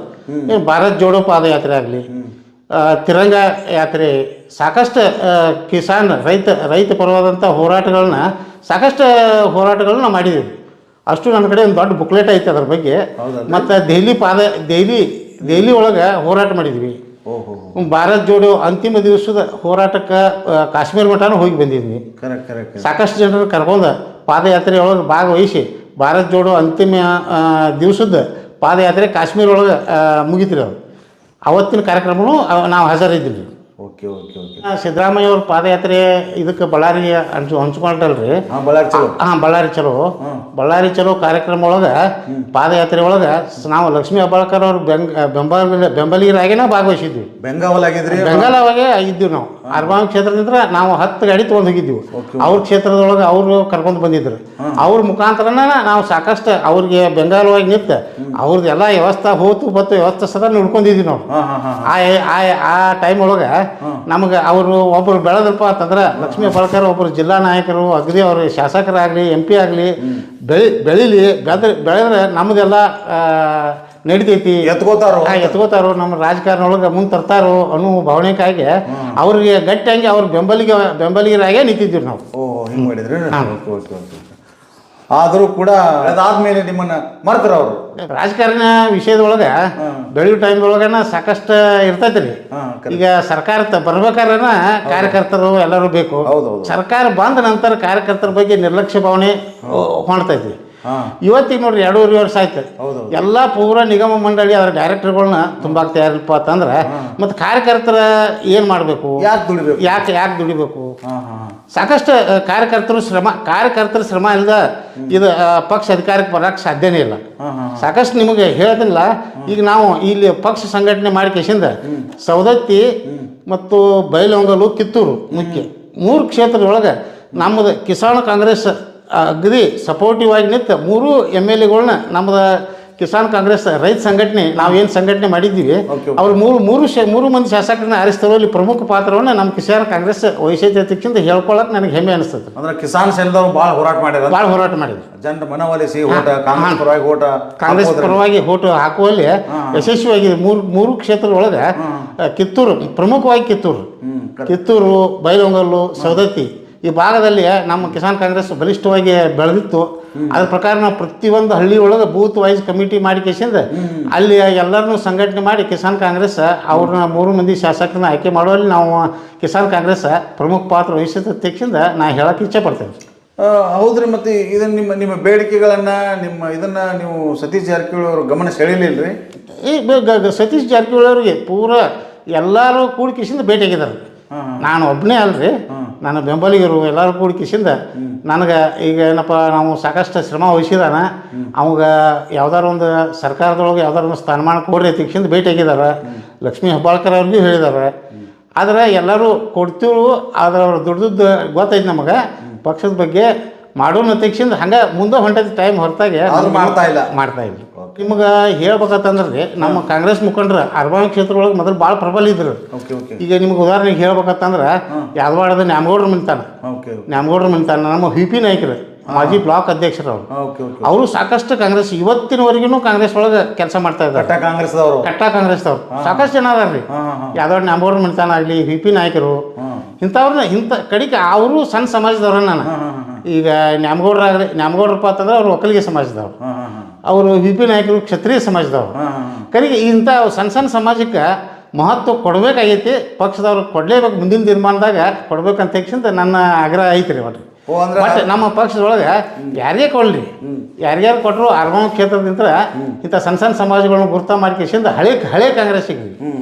ಭಾರತ್ ಜೋಡೋ ಪಾದಯಾತ್ರೆ ಆಗಲಿ, ತಿರಂಗ ಯಾತ್ರೆ, ಸಾಕಷ್ಟು ಕಿಸಾನ್ ರೈತ ಪರವಾದಂಥ ಸಾಕಷ್ಟು ಹೋರಾಟಗಳನ್ನ ಮಾಡಿದ್ದೀವಿ. ಅಷ್ಟು ನನ್ನ ಕಡೆ ಒಂದು ದೊಡ್ಡ ಬುಕ್ಲೆಟ್ ಐತೆ ಅದ್ರ ಬಗ್ಗೆ. ಮತ್ತು ದೆಹಲಿ ಒಳಗೆ ಹೋರಾಟ ಮಾಡಿದ್ವಿ. ಭಾರತ್ ಜೋಡೋ ಅಂತಿಮ ದಿವಸದ ಹೋರಾಟಕ್ಕೆ ಕಾಶ್ಮೀರ ಮಠನೂ ಹೋಗಿ ಬಂದಿದ್ವಿ. ಸಾಕಷ್ಟು ಜನರು ಕರ್ಕೊಂಡು ಪಾದಯಾತ್ರೆ ಒಳಗೆ ಭಾಗವಹಿಸಿ ಭಾರತ್ ಜೋಡೋ ಅಂತಿಮ ದಿವಸದ ಪಾದಯಾತ್ರೆ ಕಾಶ್ಮೀರ ಒಳಗೆ ಮುಗಿತ್ರಿ. ಅದು ಅವತ್ತಿನ ಕಾರ್ಯಕ್ರಮನೂ ನಾವು ಹಾಜರಿದ್ದೀವಿ. ಸಿದ್ದರಾಮಯ್ಯ ಅವ್ರ ಪಾದಯಾತ್ರೆ ಇದಕ್ಕೆ ಬಳ್ಳಾರಿ ಹಂಚ್ಕೊಂಡಲ್ರಿ. ಬಳ್ಳಾರಿ ಚಲೋ ಕಾರ್ಯಕ್ರಮ ಒಳಗೆ ಪಾದಯಾತ್ರೆ ಒಳಗೆ ನಾವು ಲಕ್ಷ್ಮೀ ಹೆಬ್ಬಾಳ್ಕರ್ ಅವ್ರ ಬೆಂಬಲಿಗರಾಗೇನ ಭಾಗವಹಿಸಿದ್ವಿ. ಬೆಂಗಾವಲಾಗೆ ಆಗಿದ್ದೀವಿ ನಾವು. ಅರ್ಬಾನ್ ಕ್ಷೇತ್ರದಿಂದ ನಾವು 10 ಗಾಡಿ ತೊಗೊಂಡು ಹೋಗಿದ್ದೀವಿ. ಅವ್ರ ಕ್ಷೇತ್ರದೊಳಗೆ ಅವರು ಕರ್ಕೊಂಡು ಬಂದಿದ್ರು. ಅವ್ರ ಮುಖಾಂತರನ ನಾವು ಸಾಕಷ್ಟು ಅವ್ರಿಗೆ ಬೆಂಗಾಲವಾಗಿ ನಿಂತು ಅವ್ರದ್ದು ಎಲ್ಲ ವ್ಯವಸ್ಥೆ ಹೋತು ಬತ್ತು ವ್ಯವಸ್ಥೆ ಸದಾ ನೋಡ್ಕೊಂಡಿದ್ವಿ ನಾವು. ಆ ಟೈಮ್ ಒಳಗೆ ನಮಗೆ ಅವರು ಒಬ್ಬರು ಬೆಳೆದಪ್ಪ ಅಂತಂದ್ರೆ ಲಕ್ಷ್ಮೀ ಹೆಬ್ಬಾಳ್ಕರ್ ಒಬ್ಬರು ಜಿಲ್ಲಾ ನಾಯಕರು ಅಗದಿ ಅವರು ಶಾಸಕರಾಗಲಿ MP ಆಗಲಿ ಬೆಳೀಲಿ ಬೆಳೆದ್ರೆ ನಮ್ಮದೆಲ್ಲ ನಡಿತೈತಿ, ಎತ್ಕೋತಾರೋ ನಮ್ಮ ರಾಜಕಾರಣ ಒಳಗೆ ಮುಂದೆ ತರ್ತಾರೋ ಅನ್ನೋ ಭಾವನೆಗಾಗಿ ಅವ್ರಿಗೆ ಗಟ್ಟಿಯಾಗಿ ಅವ್ರ ಬೆಂಬಲಿಗರಾಗೇ ನಿಂತಿದ್ವಿ ನಾವು. ಹಿಂಗೆ ಮಾಡಿದ್ರಿ. ಆದರೂ ಕೂಡ ಅದಾದ್ಮೇಲೆ ನಿಮ್ಮನ್ನ ಮಾಡ್ತಾರ ಅವರು ರಾಜಕಾರಣ ವಿಷಯದೊಳಗೆ ಬೆಳೆಯೋ ಟೈಮ್ದೊಳಗನ ಸಾಕಷ್ಟು ಇರ್ತೈತಿ ರೀ. ಈಗ ಸರ್ಕಾರ ಬರ್ಬೇಕಾರನ ಕಾರ್ಯಕರ್ತರು ಎಲ್ಲರೂ ಬೇಕು. ಸರ್ಕಾರ ಬಂದ ನಂತರ ಕಾರ್ಯಕರ್ತರ ಬಗ್ಗೆ ನಿರ್ಲಕ್ಷ್ಯ ಭಾವನೆ ಹೊಣ್ತೈತಿ. ಇವತ್ತಿಗೆ ನೋಡ್ರಿ 2.5 ವರ್ಷ ಆಯ್ತು. ಎಲ್ಲ ಪೂರಾ ನಿಗಮ ಮಂಡಳಿ ಅದರ ಡೈರೆಕ್ಟರ್ಗಳನ್ನ ತುಂಬಾಕ್ ತಯಾರಿಲ್ಪ ಅಂತಂದ್ರೆ ಮತ್ತೆ ಕಾರ್ಯಕರ್ತರ ಏನು ಮಾಡಬೇಕು, ಯಾಕೆ ದುಡಿಬೇಕು? ಸಾಕಷ್ಟು ಕಾರ್ಯಕರ್ತರ ಶ್ರಮ ಇಲ್ಲದ ಇದು ಪಕ್ಷ ಅಧಿಕಾರಕ್ಕೆ ಬರಕ್ಕೆ ಸಾಧ್ಯನೇ ಇಲ್ಲ. ಸಾಕಷ್ಟು ನಿಮಗೆ ಹೇಳ್ತಿಲ್ಲ. ಈಗ ನಾವು ಇಲ್ಲಿ ಪಕ್ಷ ಸಂಘಟನೆ ಮಾಡಿ ಕೇಸಿಂದ ಸವದತ್ತಿ ಮತ್ತು ಬೈಲಹೊಂಗಲು, ಕಿತ್ತೂರು ಮುಖ್ಯ 3 ಕ್ಷೇತ್ರದೊಳಗೆ ನಮ್ಮದು ಕಿಸಾನ್ ಕಾಂಗ್ರೆಸ್ ಅಗದಿ ಸಪೋರ್ಟಿವ್ ಆಗಿ ನಿಂತು 3 MLAಗಳನ್ನ ನಮ್ಮದು ಕಿಸಾನ್ ಕಾಂಗ್ರೆಸ್ ರೈತ ಸಂಘಟನೆ ನಾವೇನು ಸಂಘಟನೆ ಮಾಡಿದ್ದೀವಿ ಅವ್ರು ಮೂರು ಮಂದಿ ಶಾಸಕರನ್ನ ಆರಿಸ್ತರಲ್ಲಿ ಪ್ರಮುಖ ಪಾತ್ರವನ್ನು ನಮ್ಮ ಕಿಸಾನ್ ಕಾಂಗ್ರೆಸ್ ವಹಿಸೈತೆ ಅಂತ ಹೇಳ್ಕೊಳಕ್ಕೆ ನನಗೆ ಹೆಮ್ಮೆ ಅನಿಸ್ತದೆ. ಅಂದ್ರೆ ಕಿಸಾನ್ ಸೇನೆದವ್ರು ಭಾಳ ಹೋರಾಟ ಮಾಡಿದ್ರು. ಜನರ ಮನವೊಲಿಸಿ ಕಾಂಗ್ರೆಸ್ ಪರವಾಗಿ ಓಟು ಹಾಕುವಲ್ಲಿ ಯಶಸ್ವಿಯಾಗಿದೆ. ಮೂರು ಕ್ಷೇತ್ರದೊಳಗೆ ಕಿತ್ತೂರು ಪ್ರಮುಖವಾಗಿ ಕಿತ್ತೂರು ಬೈಲಹೊಂಗಲು ಸವದತ್ತಿ ಈ ಭಾಗದಲ್ಲಿ ನಮ್ಮ ಕಿಸಾನ್ ಕಾಂಗ್ರೆಸ್ ಬಲಿಷ್ಠವಾಗಿ ಬೆಳೆದಿತ್ತು. ಅದ್ರ ಪ್ರಕಾರ ನಾವು ಪ್ರತಿಯೊಂದು ಹಳ್ಳಿ ಒಳಗೆ ಬೂತ್ ವೈಸ್ ಕಮಿಟಿ ಮಾಡಿ ಕೇಸಿಂದ ಅಲ್ಲಿ ಎಲ್ಲರನ್ನೂ ಸಂಘಟನೆ ಮಾಡಿ ಕಿಸಾನ್ ಕಾಂಗ್ರೆಸ್ ಅವ್ರನ್ನ 3 ಮಂದಿ ಶಾಸಕರನ್ನ ಆಯ್ಕೆ ಮಾಡುವಲ್ಲಿ ನಾವು ಕಿಸಾನ್ ಕಾಂಗ್ರೆಸ್ ಪ್ರಮುಖ ಪಾತ್ರ ವಹಿಸಿದ ಅಧ್ಯಕ್ಷದಿಂದ ನಾ ಹೇಳಕ್ಕೆ ಇಚ್ಛೆ ಪಡ್ತೇವೆ. ಹೌದ್ರಿ. ಮತ್ತು ಇದನ್ನು ನಿಮ್ಮ ಬೇಡಿಕೆಗಳನ್ನು ನೀವು ಸತೀಶ್ ಜಾರಕಿಹೊಳಿ ಅವ್ರ ಗಮನ ಸೆಳೆಯಲಿಲ್ಲರಿ? ಈ ಸತೀಶ್ ಜಾರಕಿಹೊಳಿ ಅವರಿಗೆ ಪೂರ ಎಲ್ಲರೂ ಕೂಡಿ ಕಿಸಿಂದ ಭೇಟಿಯಾಗಿದ್ದಾರೆ. ನಾನು ಒಬ್ಬನೇ ಅಲ್ರಿ, ನನ್ನ ಬೆಂಬಲಿಗರು ಎಲ್ಲರೂ ಕೂಡಿ ಕಿಸಿಂದ ನನಗೆ ಈಗ ಏನಪ್ಪ ನಾವು ಸಾಕಷ್ಟು ಶ್ರಮ ವಹಿಸಿದಾನ ಅವಾಗ ಯಾವ್ದಾರು ಒಂದು ಸರ್ಕಾರದೊಳಗೆ ಯಾವ್ದಾರು ಒಂದು ಸ್ಥಾನಮಾನ ಕೊಡ್ರಿ ತಿಕ್ಸಿಂದ ಭೇಟಿಯಾಗಿದ್ದಾರೆ. ಲಕ್ಷ್ಮೀ ಹೆಬ್ಬಾಳ್ಕರ್ ಅವ್ರಿಗೂ ಹೇಳಿದ್ದಾರೆ. ಆದರೆ ಎಲ್ಲರೂ ಕೊಡ್ತೀವಿ. ಆದ್ರೆ ಅವ್ರು ದುಡ್ದು ಗೊತ್ತೈತೆ ನಮಗೆ ಪಕ್ಷದ ಬಗ್ಗೆ ಮಾಡೋಣ ತೆಗ್ಸಿಂದ ಹಂಗೆ ಮುಂದೆ ಹೊಂಟೈತಿ ಟೈಮ್ ಹೊರತಾಗಿ ಮಾಡ್ತಾ ಇಲ್ಲ. ನಿಮಗೆ ಹೇಳ್ಬೇಕಂತಂದ್ರೆ ರೀ ನಮ್ಮ ಕಾಂಗ್ರೆಸ್ ಮುಖಂಡರು ಅರ್ಬಾನ್ ಕ್ಷೇತ್ರ ಒಳಗೆ ಮೊದಲು ಭಾಳ ಪ್ರಬಲ ಇದ್ರು. ಈಗ ನಿಮ್ಗೆ ಉದಾಹರಣೆಗೆ ಹೇಳ್ಬೇಕಂತಂದ್ರೆ ಯಾದವಾಡದ ನ್ಯಾಮಗೌಡ್ರ ಮಿಂತಾನ ನಮ್ಮ VP ನಾಯಕರು ಮಾಜಿ ಬ್ಲಾಕ್ ಅಧ್ಯಕ್ಷರು ಅವರು ಸಾಕಷ್ಟು ಕಾಂಗ್ರೆಸ್ ಇವತ್ತಿನವರೆಗೂ ಕಾಂಗ್ರೆಸ್ ಒಳಗೆ ಕೆಲಸ ಮಾಡ್ತಾ ಇದ್ದಾರೆ. ಕಟ್ಟ ಕಾಂಗ್ರೆಸ್ದವ್ರು ಸಾಕಷ್ಟು ಜನ ಅದಾರ್ರಿ. ಯಾದವಾಡ ನ್ಯಾಮಗೌಡ್ರ ಮಿಂತಾನ ಆಗಲಿ VP ನಾಯಕರು ಇಂಥ ಕಡೆಗೆ ಅವರು ಸಣ್ಣ ಸಮಾಜದವ್ರ. ನಾನು ಈಗ ನ್ಯಾಮಗೌಡ್ರಪ್ಪ ಅಂತಂದ್ರೆ ಅವ್ರು ಒಕ್ಕಲಿಗೆ ಸಮಾಜದವ್ರು, ಅವರು VP ನಾಯಕರು ಕ್ಷತ್ರಿಯ ಸಮಾಜದವ್ರು. ಕಡೆಗೆ ಇಂಥ ಸಣ್ಣ ಸಮಾಜಕ್ಕೆ ಮಹತ್ವ ಕೊಡಬೇಕಾಗೈತಿ. ಪಕ್ಷದವ್ರು ಕೊಡಲೇಬೇಕು. ಮುಂದಿನ ತೀರ್ಮಾನದಾಗ ಕೊಡ್ಬೇಕಂತ ತಕ್ಷಣ ನನ್ನ ಆಗ್ರಹ ಐತಿ ರೀ. ಬಟ್ ನಮ್ಮ ಪಕ್ಷದೊಳಗೆ ಯಾರಿಗೆ ಕೊಡಲಿ, ಯಾರ್ಯಾರು ಕೊಟ್ಟರು ಅರ್ಬಾನ್ ಕ್ಷೇತ್ರದಿಂದ ಇಂಥ ಸಣ್ಣ ಸಮಾಜಗಳನ್ನ ಗುರ್ತ ಮಾಡ್ಕೇಸಿಂದ ಹಳೆ ಕಾಂಗ್ರೆಸ್ಸಿಗೆ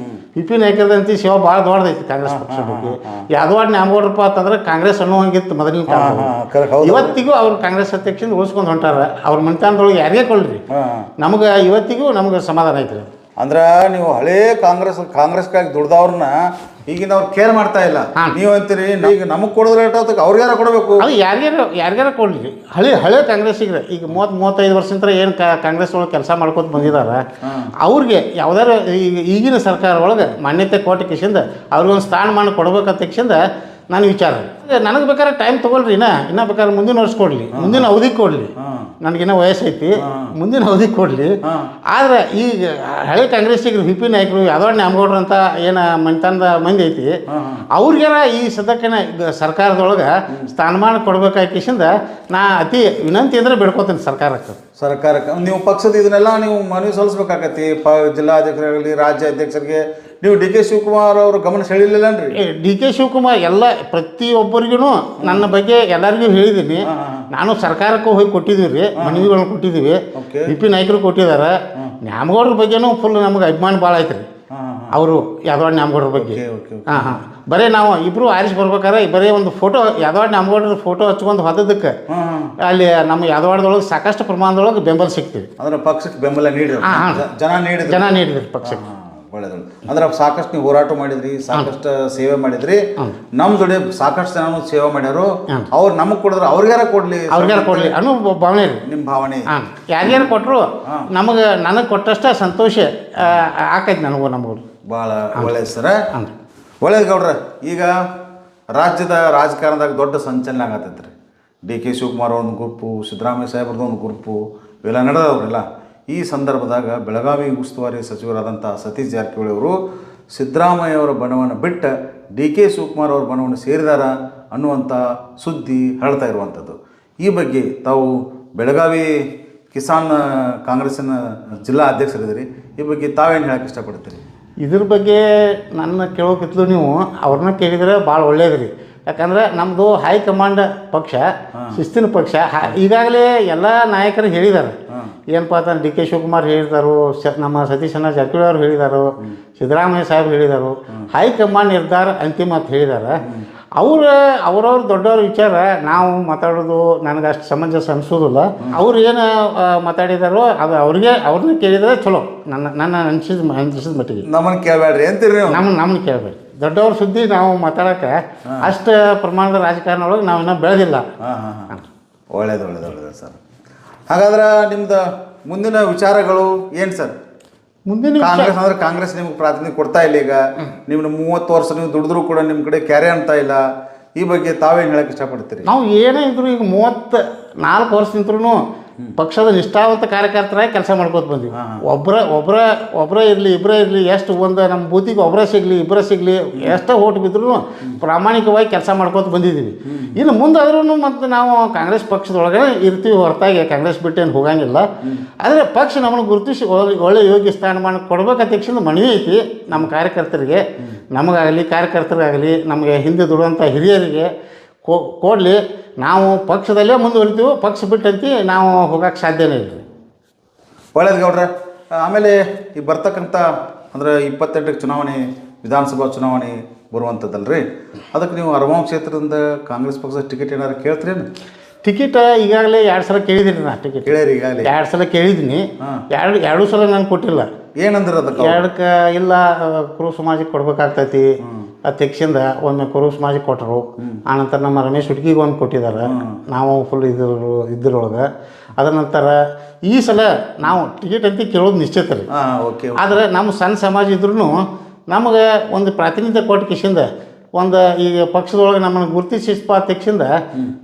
VP ನಾಯಕರದಂತ ಸೇವಾ ಭಾಳ ದೊಡ್ಡದೈತಿ ಕಾಂಗ್ರೆಸ್ ಪಕ್ಷ ಬಗ್ಗೆ. ಯಾದವಾಡ ನ್ಯಾಮಗೌಡ್ರಪ್ಪ ಅಂತಂದ್ರೆ ಕಾಂಗ್ರೆಸ್ ಅನ್ನುವಂಗಿತ್ತು ಮೊದಲಿನ ಕಾಲ. ಇವತ್ತಿಗೂ ಅವ್ರು ಕಾಂಗ್ರೆಸ್ ಅಧ್ಯಕ್ಷದಿಂದ ಉಳಿಸ್ಕೊಂಡು ಹೊಂಟಾರ. ಅವ್ರ ಮನೆತನದೊಳಗೆ ಯಾರಿಗೆ ಕೊಡ್ರಿ ನಮಗೆ ಇವತ್ತಿಗೂ ನಮ್ಗೆ ಸಮಾಧಾನ ಐತ್ರಿ. ಅಂದ್ರೆ ನೀವು ಹಳೇ ಕಾಂಗ್ರೆಸ್ಗಾಗಿ ದುಡ್ದವ್ರನ್ನ ಈಗಿನವ್ರು ಕೇರ್ ಮಾಡ್ತಾ ಇಲ್ಲ. ನೀವು ಅಂತೀರಿ ಈಗ ನಮಗೆ ಕೊಡಿದ್ರೆ ಅವ್ರಿಗಾರ ಕೊಡಬೇಕು. ಅದು ಯಾರ್ಯಾರ ಕೊಡ್ಲಿ. ಹಳೆ ಕಾಂಗ್ರೆಸ್ಸಿಗೆ ಈಗ 30-35 ವರ್ಷದಿಂದ ಏನು ಕಾಂಗ್ರೆಸ್ ಒಳಗೆ ಕೆಲಸ ಮಾಡ್ಕೊತ ಬಂದಿದ್ದಾರೆ ಅವ್ರಿಗೆ ಯಾವ್ದಾರು ಈಗಿನ ಸರ್ಕಾರ ಒಳಗೆ ಮಾನ್ಯತೆ ಕೊಟ್ಟ ಕಿಸಿಂದ ಅವ್ರಿಗೊಂದು ಸ್ಥಾನಮಾನ ಕೊಡ್ಬೇಕಂತ ಕಿಸಿಂದ ನಾನು ವಿಚಾರ. ನನಗೆ ಬೇಕಾದ್ರೆ ಟೈಮ್ ತೊಗೊಳ್ರಿ, ಇನ್ನೂ ಬೇಕಾದ್ರೆ ಮುಂದಿನ ವರ್ಷ ಕೊಡಲಿ, ಮುಂದಿನ ಅವಧಿಗೆ ಕೊಡಲಿ. ನನಗಿನ್ನೂ ವಯಸ್ಸೈತಿ, ಮುಂದಿನ ಅವಧಿಗೆ ಕೊಡಲಿ. ಆದರೆ ಈಗ ಹಳೆ ಕಾಂಗ್ರೆಸ್ಸಿಗೆ VP ನಾಯಕರು ಯಾದವಾಡ ನ್ಯಾಮಗೌಡ್ರು ಅಂತ ಏನು ಮನೆತನದ ಮಂದಿ ಐತಿ ಅವ್ರಿಗಾರ ಈ ಸದ್ಯಕ್ಕೆ ಸರ್ಕಾರದೊಳಗೆ ಸ್ಥಾನಮಾನ ಕೊಡ್ಬೇಕಾಕಿಸಿಂದ ನಾ ಅತಿ ವಿನಂತಿ ಅಂದರೆ ಬೇಡ್ಕೋತೀನಿ ಸರ್ಕಾರಕ್ಕೆ. ನೀವು ಪಕ್ಷದ ಇದನ್ನೆಲ್ಲ ನೀವು ಮನವಿ ಸಲ್ಲಿಸ್ಬೇಕಾಗತ್ತಿ. ಜಿಲ್ಲಾಧ್ಯಕ್ಷರಾಗಲಿ ರಾಜ್ಯ ಅಧ್ಯಕ್ಷರಿಗೆ ನೀವು DK ಶಿವಕುಮಾರ್ ಅವರು ಗಮನ ಸೆಳಿಲಿಲ್ಲನ್ರಿ? DK ಶಿವಕುಮಾರ್ ಎಲ್ಲ ಪ್ರತಿಯೊಬ್ಬರಿಗೂ ನನ್ನ ಬಗ್ಗೆ ಎಲ್ಲರಿಗೂ ಹೇಳಿದ್ದೀನಿ. ನಾನು ಸರ್ಕಾರಕ್ಕೂ ಹೋಗಿ ಕೊಟ್ಟಿದ್ದೀವಿ ರೀ, ಮನವಿಗಳನ್ನ ಕೊಟ್ಟಿದ್ದೀವಿ. VP ನಾಯಕರು ಕೊಟ್ಟಿದ್ದಾರೆ. ನ್ಯಾಮಗೌಡ್ರ ಬಗ್ಗೆನೂ ಫುಲ್ ನಮ್ಗೆ ಅಭಿಮಾನ ಭಾಳ ಐತೆ ರೀ. ಅವರು ಯಾದವಾಡ ನ್ಯಾಮಗೌಡ್ರ ಬಗ್ಗೆ ಬರೀ ನಾವು ಇಬ್ಬರು ಆರಿಸಿ ಬರ್ಬೇಕಾದ್ರೆ ಬರೀ ಒಂದು ಫೋಟೋ ಯಾದವಾಡ ನ್ಯಾಮಗೌಡ್ರ ಫೋಟೋ ಹಚ್ಕೊಂಡು ಹೋದಕ್ಕೆ ಅಲ್ಲಿ ನಮ್ಮ ಯಾದವಾಡದೊಳಗೆ ಸಾಕಷ್ಟು ಪ್ರಮಾಣದೊಳಗೆ ಬೆಂಬಲ ಸಿಗ್ತೀವಿ. ಅಂದ್ರೆ ಪಕ್ಷಕ್ಕೆ ಬೆಂಬಲ ನೀಡಿದ್ರು, ಜನ ನೀಡಿದ್ರು ಪಕ್ಷಕ್ಕೆ. ಒಳ್ಳೆಯದು. ಅಂದ್ರೆ ಸಾಕಷ್ಟು ನೀವು ಹೋರಾಟ ಮಾಡಿದ್ರಿ, ಸಾಕಷ್ಟು ಸೇವೆ ಮಾಡಿದ್ರಿ. ನಮ್ಮ ಜೋಡಿ ಸಾಕಷ್ಟು ಜನ ಸೇವೆ ಮಾಡ್ಯಾರು. ಅವ್ರು ನಮಗೆ ಕೊಡಿದ್ರೆ ಅವ್ರಿಗಾರ ಕೊಡ್ಲಿ ಅನ್ನೋ ಭಾವನೆ ರೀ. ನಿಮ್ಮ ಭಾವನೆ ಯಾರ್ಯಾರು ಕೊಟ್ಟರು ನನಗೆ ಕೊಟ್ಟಷ್ಟ ಸಂತೋಷ ಆಕೈತಿ ನಮಗೂ. ಭಾಳ ಒಳ್ಳೇದು ಸರ. ಒಳ್ಳೇದು ಗೌಡ್ರ. ಈಗ ರಾಜ್ಯದ ರಾಜಕಾರಣದಾಗ ದೊಡ್ಡ ಸಂಚಲನ ಆಗತ್ತೈತ್ರಿ. DK ಶಿವಕುಮಾರ್ ಒಂದು ಗ್ರೂಪು, ಸಿದ್ದರಾಮಯ್ಯ ಸಾಹೇಬ್ರದ್ದು ಒಂದು ಗ್ರೂಪು, ಇವೆಲ್ಲ ನಡೆದವ್ರಲ್ಲ. ಈ ಸಂದರ್ಭದಾಗ ಬೆಳಗಾವಿ ಉಸ್ತುವಾರಿ ಸಚಿವರಾದಂಥ ಸತೀಶ್ ಜಾರಕಿಹೊಳಿ ಅವರು ಸಿದ್ದರಾಮಯ್ಯ ಅವರ ಬಣವನ್ನು ಬಿಟ್ಟು DK ಶಿವಕುಮಾರ್ ಅವ್ರ ಬಣವನ್ನು ಸೇರಿದಾರ ಅನ್ನುವಂಥ ಸುದ್ದಿ ಹರಡ್ತಾ ಇರುವಂಥದ್ದು. ಈ ಬಗ್ಗೆ ತಾವು ಬೆಳಗಾವಿ ಕಿಸಾನ್ ಕಾಂಗ್ರೆಸ್ಸಿನ ಜಿಲ್ಲಾ ಅಧ್ಯಕ್ಷರಿದ್ದೀರಿ. ಈ ಬಗ್ಗೆ ತಾವೇನು ಹೇಳಕ್ಕೆ ಇಷ್ಟಪಡ್ತೀರಿ? ಇದ್ರ ಬಗ್ಗೆ ನನ್ನ ಕೇಳೋಕಿತ್ಲು ನೀವು ಅವ್ರನ್ನ ಕೇಳಿದರೆ ಭಾಳ ಒಳ್ಳೇದು ರೀ. ಯಾಕಂದ್ರೆ ನಮ್ಮದು ಹೈಕಮಾಂಡ್ ಪಕ್ಷ, ಶಿಸ್ತಿನ ಪಕ್ಷ. ಈಗಾಗಲೇ ಎಲ್ಲ ನಾಯಕರು ಹೇಳಿದ್ದಾರೆ. ಏನಪ್ಪ ಅಂತಂದ್ರೆ DK ಶಿವಕುಮಾರ್ ಹೇಳಿದಾರು, ನಮ್ಮ ಸತೀಶಣ್ಣ ಜಾರಕಿಹೊಳಿ ಅವರು ಹೇಳಿದಾರು, ಸಿದ್ದರಾಮಯ್ಯ ಸಾಹೇಬ್ ಹೇಳಿದಾರು. ಹೈಕಮಾಂಡ್ ನಿರ್ಧಾರ ಅಂತಿಮ ಅಂತ ಹೇಳಿದ್ದಾರೆ. ಅವ್ರವ್ರ ದೊಡ್ಡವ್ರ ವಿಚಾರ ನಾವು ಮಾತಾಡೋದು ನನಗೆ ಅಷ್ಟು ಸಮಂಜಸ ಅನಿಸೋದಿಲ್ಲ. ಅವ್ರು ಏನು ಮಾತಾಡಿದಾರೋ ಅದು ಅವ್ರನ್ನ ಕೇಳಿದರೆ ಚಲೋ. ನನ್ನ ಅನಿಸಿದ ಮಟ್ಟಿಗೆ ನಮ್ಮನ್ನು ಕೇಳಬೇಡ್ರಿ ಅಂತೀರಿ ನೀವು? ನಮ್ಮನ್ನ ಕೇಳಬೇಡಿ. ದೊಡ್ಡವ್ರ ಸುದ್ದಿ ನಾವು ಮಾತಾಡೋಕ್ಕೆ ಅಷ್ಟು ಪ್ರಮಾಣದ ರಾಜಕಾರಣ ಒಳಗೆ ನಾವಿನ್ನೂ ಬೆಳೆದಿಲ್ಲ. ಒಳ್ಳೇದು ಸರ್. ಹಾಗಾದ್ರೆ ನಿಮ್ದು ಮುಂದಿನ ವಿಚಾರಗಳು ಏನು ಸರ್? ಮುಂದಿನ ಕಾಂಗ್ರೆಸ್ ಅಂದ್ರೆ ಕಾಂಗ್ರೆಸ್ ನಿಮ್ಗೆ ಪ್ರಾತಿನಿಧ್ಯ ಕೊಡ್ತಾ ಇಲ್ಲ. ಈಗ ನಿಮ್ಮನ್ನ 30 ವರ್ಷ ನೀವು ದುಡಿದ್ರೂ ಕೂಡ ನಿಮ್ಮ ಕಡೆ ಕ್ಯಾರೆ ಅಂತ ಇಲ್ಲ. ಈ ಬಗ್ಗೆ ತಾವೇನು ಹೇಳಕ್ಕೆ ಇಷ್ಟಪಡ್ತೀರಿ? ನಾವು ಏನೇ ಇದ್ರು ಈಗ 34 ವರ್ಷ ನಿಂತ್ರೂ ಪಕ್ಷದ ನಿಷ್ಠಾವಂತ ಕಾರ್ಯಕರ್ತರಾಗಿ ಕೆಲಸ ಮಾಡ್ಕೋತ ಬಂದೀವಿ. ಒಬ್ಬರೇ ಇರಲಿ ಇಬ್ಬರೇ ಇರಲಿ, ಎಷ್ಟು ಒಂದು ನಮ್ಮ ಬೂತಿಗೆ ಒಬ್ಬರೇ ಸಿಗಲಿ ಇಬ್ಬರೇ ಸಿಗಲಿ, ಎಷ್ಟೋ ಓಟ್ ಬಿದ್ದರೂ ಪ್ರಾಮಾಣಿಕವಾಗಿ ಕೆಲಸ ಮಾಡ್ಕೋತ ಬಂದಿದ್ದೀವಿ. ಇನ್ನು ಮುಂದಾದ್ರೂ ಮತ್ತು ನಾವು ಕಾಂಗ್ರೆಸ್ ಪಕ್ಷದೊಳಗೆ ಇರ್ತೀವಿ, ಹೊರತಾಗಿ ಕಾಂಗ್ರೆಸ್ ಬಿಟ್ಟೇನು ಹೋಗಂಗಿಲ್ಲ. ಆದರೆ ಪಕ್ಷ ನಮ್ಮನ್ನು ಗುರುತಿಸಿ ಒಳ್ಳೆ ಯೋಗ್ಯ ಸ್ಥಾನಮಾನ ಕೊಡ್ಬೇಕಂತ ತಕ್ಷಣ ಮನವಿ ಐತಿ ನಮ್ಮ ಕಾರ್ಯಕರ್ತರಿಗೆ. ನಮಗಾಗಲಿ ಕಾರ್ಯಕರ್ತರಿಗಾಗಲಿ ನಮಗೆ ಹಿಂದೆ ದುಡುವಂಥ ಹಿರಿಯರಿಗೆ ಕೊಡಲಿ. ನಾವು ಪಕ್ಷದಲ್ಲೇ ಮುಂದುವರಿತೀವಿ, ಪಕ್ಷ ಬಿಟ್ಟಂತೆ ನಾವು ಹೋಗೋಕ್ಕೆ ಸಾಧ್ಯನೇ ಇಲ್ಲ. ಒಳ್ಳೇದು ಗೌಡ್ರೆ. ಆಮೇಲೆ ಈ ಬರ್ತಕ್ಕಂಥ ಅಂದರೆ 28ಕ್ಕೆ ಚುನಾವಣೆ, ವಿಧಾನಸಭಾ ಚುನಾವಣೆ ಬರುವಂಥದ್ದಲ್ರಿ. ಅದಕ್ಕೆ ನೀವು ಅರವಾಂ ಕ್ಷೇತ್ರದಿಂದ ಕಾಂಗ್ರೆಸ್ ಪಕ್ಷದ ಟಿಕೆಟ್ ಏನಾರು ಕೇಳ್ತೀರೇನು? ಟಿಕೆಟ್ ಈಗಾಗಲೇ 2 ಸಲ ಕೇಳಿದ್ದೀನಿ. ನಾ ಟಿಕೆಟ್ ಕೇಳಿರಿ? ಈಗಾಗಲೇ 2 ಸಲ ಕೇಳಿದ್ದೀನಿ. ಎರಡು ಸಲ ನಾನು ಕೊಟ್ಟಿಲ್ಲ. ಏನಂದ್ರೆ ಅದಕ್ಕೆ? ಎರಡಕ್ಕೆ ಇಲ್ಲ, ಕುರು ಸಮಾಜಕ್ಕೆ ಕೊಡ್ಬೇಕಾಗ್ತೈತಿ ಅಧ್ಯಕ್ಷಿಂದ. ಒಮ್ಮೆ ಕುರು ಸಮಾಜಕ್ಕೆ ಕೊಟ್ಟರು, ಆನಂತರ ನಮ್ಮ ರಮೇಶ್ ಹುಡುಗಿಗೆ ಒಂದು ಕೊಟ್ಟಿದ್ದಾರೆ. ನಾವು ಫುಲ್ ಇದ್ರೊಳಗೆ. ಅದರ ನಂತರ ಈ ಸಲ ನಾವು ಟಿಕೆಟ್ ಅಂತ ಕೇಳೋದು ನಿಶ್ಚಿತ ರೀ. ಆದರೆ ನಮ್ಮ ಸಣ್ಣ ಸಮಾಜ ಇದ್ರೂ ನಮಗೆ ಒಂದು ಪ್ರಾತಿನಿಧ್ಯ ಕೊಟ್ಟ ಕಿಶಿಂದ ಒಂದು ಈಗ ಪಕ್ಷದೊಳಗೆ ನಮ್ಮನ್ನು ಗುರುತಿಸಿಪ್ಪ ಅಧ್ಯಕ್ಷಿಂದ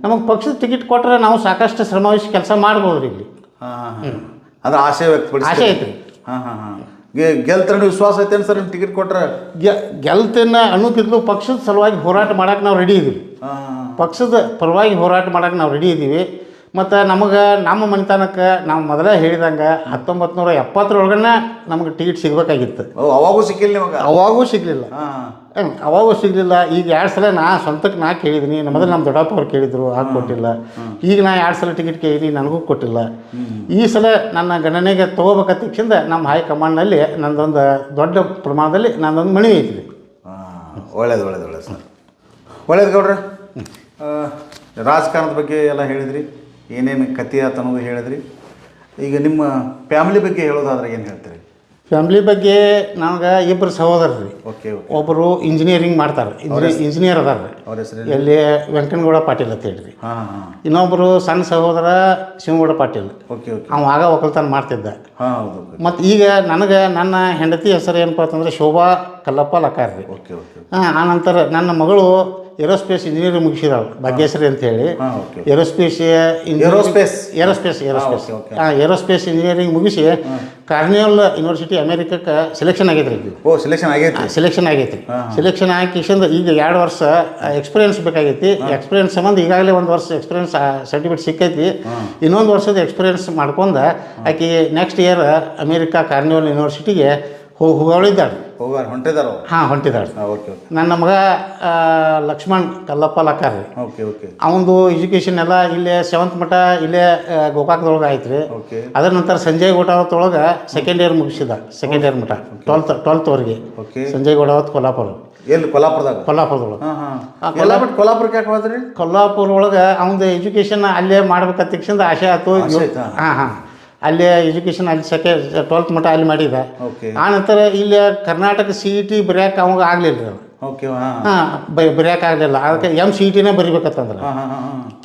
ನಮಗೆ ಪಕ್ಷದ ಟಿಕೆಟ್ ಕೊಟ್ಟರೆ ನಾವು ಸಾಕಷ್ಟು ಶ್ರಮವಹಿಸಿ ಕೆಲಸ ಮಾಡ್ಬೋದು ರೀ. ಇಲ್ಲಿ ಅಂದ್ರೆ ಆಸೆ ವ್ಯಕ್ತಪಡಿಸಿ ಆಸೆ ಐತ್ರಿ. ಗೆಲ್ತಾರೆ ವಿಶ್ವಾಸ ಐತೆ ಸರ್? ನಿಮ್ಮ ಟಿಕೆಟ್ ಕೊಟ್ರೆ ಗೆಲ್ತೇನೆ ಅನ್ನೋಕ್ಕಿಂತಲೂ ಪಕ್ಷದ ಸಲುವಾಗಿ ಹೋರಾಟ ಮಾಡೋಕೆ ನಾವು ರೆಡಿ ಇದ್ದೀವಿ. ಪಕ್ಷದ ಪರವಾಗಿ ಹೋರಾಟ ಮಾಡೋಕೆ ನಾವು ರೆಡಿ ಇದ್ದೀವಿ. ಮತ್ತು ನಮಗೆ ನಮ್ಮ ಮನೆತನಕ್ಕೆ ನಾವು ಮೊದಲೇ ಹೇಳಿದಂಗೆ 1970 ನಮಗೆ ಟಿಕೆಟ್ ಸಿಗಬೇಕಾಗಿತ್ತು. ಅವಾಗೂ ಸಿಕ್ಕಿಲ್ಲ ನಿಮಗೆ? ಅವಾಗೂ ಸಿಗಲಿಲ್ಲ. ಈಗ 2 ಸಲ ಸ್ವಂತಕ್ಕೆ ಕೇಳಿದ್ದೀನಿ. ಮೊದಲು ನಮ್ಮ ದೊಡ್ಡಪ್ಪ ಅವ್ರು ಕೇಳಿದ್ರು, ಆಗ ಕೊಟ್ಟಿಲ್ಲ. ಈಗ 2 ಸಲ ಟಿಕೆಟ್ ಕೇಳಿದ್ದೀನಿ, ನನಗೂ ಕೊಟ್ಟಿಲ್ಲ. ಈ ಸಲ ನನ್ನ ಗಣನೆಗೆ ತೊಗೋಬೇಕಂತ ನಮ್ಮ ಹೈಕಮಾಂಡ್ನಲ್ಲಿ ನಂದೊಂದು ದೊಡ್ಡ ಪ್ರಮಾಣದಲ್ಲಿ ನಂದೊಂದು ಮನವಿ ಐತಿ. ಒಳ್ಳೇದು ಸರ್. ಒಳ್ಳೇದು ಗೌಡ್ರೆ. ರಾಜಕಾರಣದ ಬಗ್ಗೆ ಎಲ್ಲ ಹೇಳಿದ್ರಿ, ಏನೇನು ಕಥೆ ಆತ ಅನ್ನೋದು ಹೇಳಿದ್ರಿ. ಈಗ ನಿಮ್ಮ ಫ್ಯಾಮಿಲಿ ಬಗ್ಗೆ ಹೇಳೋದಾದ್ರೆ ಏನು ಹೇಳ್ತೀರಿ? ಫ್ಯಾಮ್ಲಿ ಬಗ್ಗೆ ನನಗೆ 2 ಸಹೋದರರು ರೀ. ಒಬ್ಬರು ಇಂಜಿನಿಯರಿಂಗ್ ಮಾಡ್ತಾರೆ, ಇಂಜಿನಿಯರ್ ಅದಾರ ರೀ. ಅವ್ರ ಹೆಸರು ಎಲ್ಲಿ ವೆಂಕನಗೌಡ ಪಾಟೀಲ್ ಅಂತ ಹೇಳ್ರಿ. ಇನ್ನೊಬ್ಬರು ಸಣ್ಣ ಸಹೋದರ ಶಿವಗೌಡ ಪಾಟೀಲ್. ಅವ ಆಗ ಒಕ್ಕಲ್ತನ ಮಾಡ್ತಿದ್ದ. ಮತ್ತು ಈಗ ನನಗೆ ನನ್ನ ಹೆಂಡತಿ ಹೆಸರು ಏನಪ್ಪ ಅಂತಂದರೆ ಶೋಭಾ ಕಲ್ಲಪ್ಪ ಲಕಾರ್ ರೀ. ಆನಂತರ ನನ್ನ ಮಗಳು ಏರೋಸ್ಪೇಸ್ ಇಂಜಿನಿಯರಿಂಗ್ ಮುಗಿಸಿದಾಳು, ಭಾಗ್ಯಶ್ರೀ ಅಂತ ಹೇಳಿ. ಏರೋಸ್ಪೇಸ್ ಇಂಜಿನಿಯರಿಂಗ್ ಮುಗಿಸಿ ಕಾರ್ನಿವಲ್ ಯೂನಿವರ್ಸಿಟಿ ಅಮೇರಿಕಕ್ಕೆ ಸೆಲೆಕ್ಷನ್ ಆಗೈತೆ ರೀ. ಸೆಲೆಕ್ಷನ್ ಆಗೈತೆ. ಸೆಲೆಕ್ಷನ್ ಹಾಕಿಸಿಂದ ಈಗ 2 ವರ್ಷ ಎಕ್ಸ್ಪೀರಿಯನ್ಸ್ ಬೇಕಾಗೈತಿ. ಎಕ್ಸ್ಪೀರಿಯನ್ಸ್ ಸಂಬಂಧ ಈಗಾಗಲೇ 1 ವರ್ಷ ಎಕ್ಸ್ಪೀರಿಯನ್ಸ್ ಸರ್ಟಿಫಿಕೇಟ್ ಸಿಕ್ಕೈತಿ. ಇನ್ನೊಂದು ವರ್ಷದ ಎಕ್ಸ್ಪೀರಿಯನ್ಸ್ ಮಾಡ್ಕೊಂಡು ಆಕೆ ನೆಕ್ಸ್ಟ್ ಇಯರ್ ಅಮೇರಿಕಾ ಕಾರ್ನಿವಲ್ ಯೂನಿವರ್ಸಿಟಿಗೆ ಹೊಂಟಿದ್ದಾಳೆ. ನನ್ನ ಮಗ ಲಕ್ಷ್ಮಣ್ ಕಲ್ಲಪ್ಪ ಲಕ್ಕಾರ್ ರೀ. ಅವನದು ಎಜುಕೇಷನ್ ಎಲ್ಲ ಇಲ್ಲೇ 7th ಮಠ ಇಲ್ಲೇ ಗೋಕಾಕದೊಳಗೆ ಆಯ್ತು ರೀ. ಅದರ ನಂತರ ಸಂಜಯ್ ಗೋಟಾವತ್ ಸೆಕೆಂಡ್ ಇಯರ್ ಮುಗಿಸಿದ. ಸೆಕೆಂಡ್ ಇಯರ್ ಮಠ 12th ಸಂಜಯ್ ಗೋಟಾವತ್ ಕೊಲ್ಲಾಪುರ. ಕೊಲ್ಲಾಪುರ ಒಳಗೆ ಅವನದು ಎಜುಕೇಷನ್ ಅಲ್ಲೇ ಮಾಡ್ಬೇಕಂತ ಆಸೆ ಆಯ್ತು. ಅಲ್ಲಿ ಎಜುಕೇಷನ್ ಅಲ್ಲಿ 12th ಮಟ್ಟ ಅಲ್ಲಿ ಮಾಡಿದ. ಓಕೆ ಆ ನಂತರ ಇಲ್ಲಿ ಕರ್ನಾಟಕ CET ಬರ್ಯಾಕೆ ಅವಾಗ ಆಗಲಿಲ್ಲ ರೀ. ಓಕೆ ಹಾಂ ಬರ್ಯಾಕೆ ಆಗಲಿಲ್ಲ. ಅದಕ್ಕೆ MCETನೇ ಬರಿಬೇಕತ್ತಂದ್ರೆ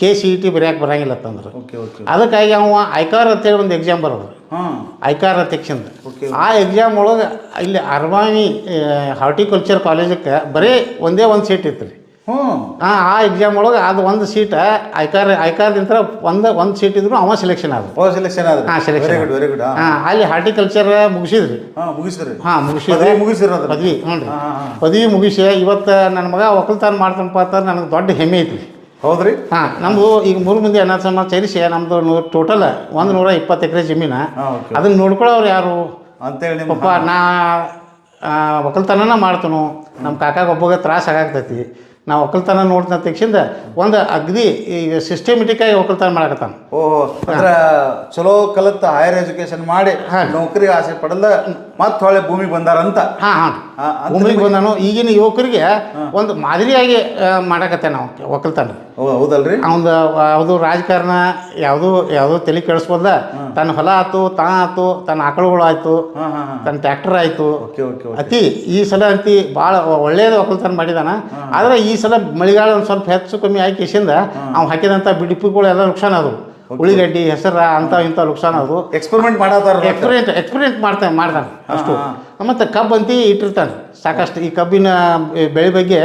KCET ಬರ್ಯಾಕೆ ಬರಂಗಿಲ್ಲ ಅಂತಂದ್ರೆ ಓಕೆ ಓಕೆ ಅದಕ್ಕಾಗಿ ಅವ ಐಕಾರ್ ಅಂತೇಳಿ ಒಂದು ಎಕ್ಸಾಮ್ ಬರೋದು. ಐಕಾರ್ ಅಧ್ಯಕ್ಷಂದ ಆ ಎಕ್ಸಾಮ್ ಒಳಗೆ ಇಲ್ಲಿ ಅರ್ವಾಮಿ ಹಾರ್ಟಿಕಲ್ಚರ್ ಕಾಲೇಜಕ್ಕೆ ಬರೀ ಒಂದೇ ಒಂದು ಸೀಟ್ ಇತ್ತು ರೀ. ಆ ಎಕ್ಸಾಮ್ ಒಳಗೆ ಅದು ಒಂದು ಸೀಟ್ ಐಕಾರ್ದಿಂತ ಒಂದು ಸೀಟ್ ಇದ್ರು ಅವ ಸೆಲೆಕ್ಷನ್ ಆದ. ಸೆಲೆಕ್ಷನ್ ಆದ. ಹಾಂ ಸೆಲೆಕ್ಷನ್. Very good. ಅಲ್ಲಿ ಹಾರ್ಟಿಕಲ್ಚರ್ ಮುಗಿಸಿದ್ರಿ. ಮುಗಿಸ್ರಿ. ಮುಗಿಸಿರೋದು ಪದವಿ. ಹ್ಞೂ ರೀ ಪದವಿ ಮುಗಿಸಿ ಇವತ್ತು ನನ್ನ ಮಗ ಒಕ್ಕಲ್ತನ ಮಾಡ್ತನಪ್ಪ ಅಂತ ನನಗೆ ದೊಡ್ಡ ಹೆಮ್ಮೆ ಐತಿ. ಹೌದ್ರಿ. ಹಾಂ ನಮ್ಮದು ಈಗ 3 ಮಂದಿ ಅಣ್ಣ ತಮ್ಮ ಸೇರಿಸಿ ನಮ್ಮದು ಟೋಟಲ್ 120 ಎಕರೆ ಜಮೀನು. ಅದನ್ನ ನೋಡ್ಕೊಳ್ಳೋರು ಯಾರು ಅಂತೇಳಿ ಪಾಪ ನಾ ಒಕ್ಕಲ್ತನ ಮಾಡ್ತನು. ನಮ್ಮ ಕಾಕಾಗ ಒಬ್ಬಗೆ ತ್ರಾಸ ಆಗಾಗ್ತೈತಿ. ನಾವು ಒಕ್ಕಲ್ತನ ನೋಡ್ತಾ ತಕ್ಷಣ ಒಂದು ಅಗದಿ ಈಗ ಸಿಸ್ಟಮೆಟಿಕ್ಕಾಗಿ ಒಕ್ಕಲ್ತನ ಮಾಡಕತ್ತಾನ. ಓಹೋ ಅಂದ್ರೆ ಚಲೋ ಕಲಿತ ಹೈಯರ್ ಎಜುಕೇಶನ್ ಮಾಡಿ ನೌಕರಿಗೆ ಆಸೆ ಪಡಲ್ಲ ಮತ್ತೆ ಹೊಳೆ ಭೂಮಿಗೆ ಬಂದಾರಂತ. ಹಾಂ ಭೂಮಿಗೆ ಬಂದಾನು. ಈಗಿನ ಯುವಕರಿಗೆ ಒಂದು ಮಾದರಿಯಾಗಿ ಮಾಡಕತ್ತೆ ನಾವು ಒಕ್ಕಲ್ತನ. ಹೌದಲ್ರಿ. ಯಾವುದು ರಾಜಕಾರಣ ಯಾವುದೂ ತಲೆ ಕೆಡಿಸ್ಬೋದ. ತನ್ನ ಹೊಲ ಆಯ್ತು, ಆಯ್ತು, ತನ್ನ ಆಕಳುಗಳು ಆಯ್ತು, ತನ್ನ ಟ್ರ್ಯಾಕ್ಟರ್ ಆಯ್ತು. ಅತಿ ಈ ಸಲ ಅಂತಿ ಭಾಳ ಒಳ್ಳೇದು ಒಕ್ಕಲ್ತನ ಮಾಡಿದಾನ. ಆದ್ರೆ ಈ ಸಲ ಮಳೆಗಾಲ ಒಂದು ಸ್ವಲ್ಪ ಹೆಚ್ಚು ಕಮ್ಮಿ ಆಯ್ಕೆಸಿಂದ ಅವ್ನು ಹಾಕಿದಂಥ ಬಿಡಿಪಿಗಳು ಎಲ್ಲ ನುಕ್ಸಾನ ಆದವು. ಉಳಿಗಡ್ಡಿ ಹೆಸರ ಅಂತ ಇಂಥ ನುಕ್ಸಾನ ಅದು. ಎಕ್ಸ್ಪೆರಿಮೆಂಟ್ ಮಾಡ್ತಾನೆ ಅಷ್ಟು. ಮತ್ತು ಕಬ್ಬು ಅಂತಿ ಇಟ್ಟಿರ್ತಾನೆ ಸಾಕಷ್ಟು. ಈ ಕಬ್ಬಿನ ಬೆಳೆ ಬಗ್ಗೆ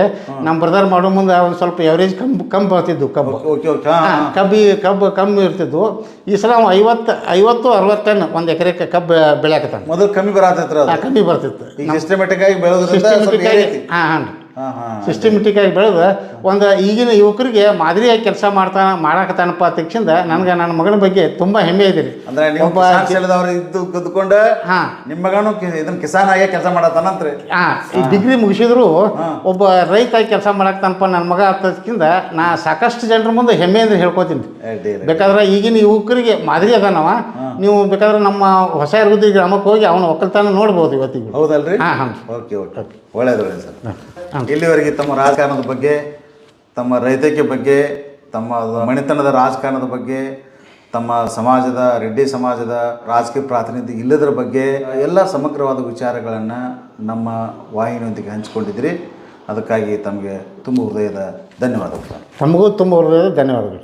ನಮ್ಮ ಬ್ರದರ್ ಮಾಡೋ ಮುಂದೆ ಒಂದು ಸ್ವಲ್ಪ ಎವರೇಜ್ ಕಮ್ಮಿ ಬರ್ತಿದ್ದು ಕಬ್ಬು ಕಮ್ಮಿ ಇರ್ತಿದ್ವು. ಈ ಸಲ 50-60 ಟನ್ ಒಂದು ಎಕರೆಗೆ ಕಬ್ಬು ಬೆಳೆಯಾಕತ್ತಾನೆ. ಮೊದಲು ಕಮ್ಮಿ ಕಮ್ಮಿ ಬರ್ತಿತ್ತು. ಸಿಸ್ಟಮೆಟಿಕ್ ಆಗಿ ಹಾಂ ಸಿಸ್ಟಮೆಟಿಕ್ ಆಗಿ ಬೆಳೆದು ಒಂದು ಈಗಿನ ಯುವಕರಿಗೆ ಮಾದರಿಯಾಗಿ ಕೆಲಸ ಮಾಡಾಕತ್ತಾನಪ್ಪ ತಕ್ಷಣ ನನಗೆ ನನ್ನ ಮಗನ ಬಗ್ಗೆ ತುಂಬ ಹೆಮ್ಮೆ ಇದೆ ರೀ. ಒಬ್ಬ ಇದ್ದು ಕದ್ಕೊಂಡು ನಿಮ್ಮ ಮಗನು ಇದನ್ನ ಕಿಸಾನ್ ಆಗಿ ಕೆಲಸ ಮಾಡತ್ತಾನಂತ್ರಿ. ಈ ಡಿಗ್ರಿ ಮುಗಿಸಿದ್ರು ಒಬ್ಬ ರೈತಾಗಿ ಕೆಲಸ ಮಾಡಾಕ್ತಾನಪ್ಪ ನನ್ನ ಮಗ ಅಂತಕ್ಕಿಂತ ನಾ ಸಾಕಷ್ಟು ಜನರ ಮುಂದೆ ಹೆಮ್ಮೆ ಅಂದ್ರೆ ಹೇಳ್ಕೊತೀನಿ. ಬೇಕಾದ್ರೆ ಈಗಿನ ಯುವಕರಿಗೆ ಮಾದರಿ ಅದಾನವ. ನೀವು ಬೇಕಾದ್ರೆ ನಮ್ಮ ಹೊಸ ಇರುವುದು ಗ್ರಾಮಕ್ಕೆ ಹೋಗಿ ಅವನ ಒಕ್ಕಲ್ತನ ನೋಡ್ಬೋದು ಇವತ್ತಿಗೆ. ಹೌದಲ್ರಿ. ಓಕೆ ಓಕೆ ಒಳ್ಳೇದು ಸರ್. ಇಲ್ಲಿವರೆಗೆ ತಮ್ಮ ರಾಜಕಾರಣದ ಬಗ್ಗೆ, ತಮ್ಮ ರೈತಕೀಯ ಬಗ್ಗೆ, ತಮ್ಮ ಮಣಿತನದ ರಾಜಕಾರಣದ ಬಗ್ಗೆ, ತಮ್ಮ ಸಮಾಜದ ರೆಡ್ಡಿ ಸಮಾಜದ ರಾಜಕೀಯ ಪ್ರಾತಿನಿಧ್ಯ ಇಲ್ಲದರ ಬಗ್ಗೆ ಎಲ್ಲ ಸಮಗ್ರವಾದ ವಿಚಾರಗಳನ್ನು ನಮ್ಮ ವಾಹಿನಿಯೊಂದಿಗೆ ಹಂಚಿಕೊಂಡಿದ್ರಿ. ಅದಕ್ಕಾಗಿ ತಮಗೆ ತುಂಬ ಹೃದಯದ ಧನ್ಯವಾದಗಳು. ತಮಗೂ ತುಂಬ ಹೃದಯದ ಧನ್ಯವಾದಗಳು.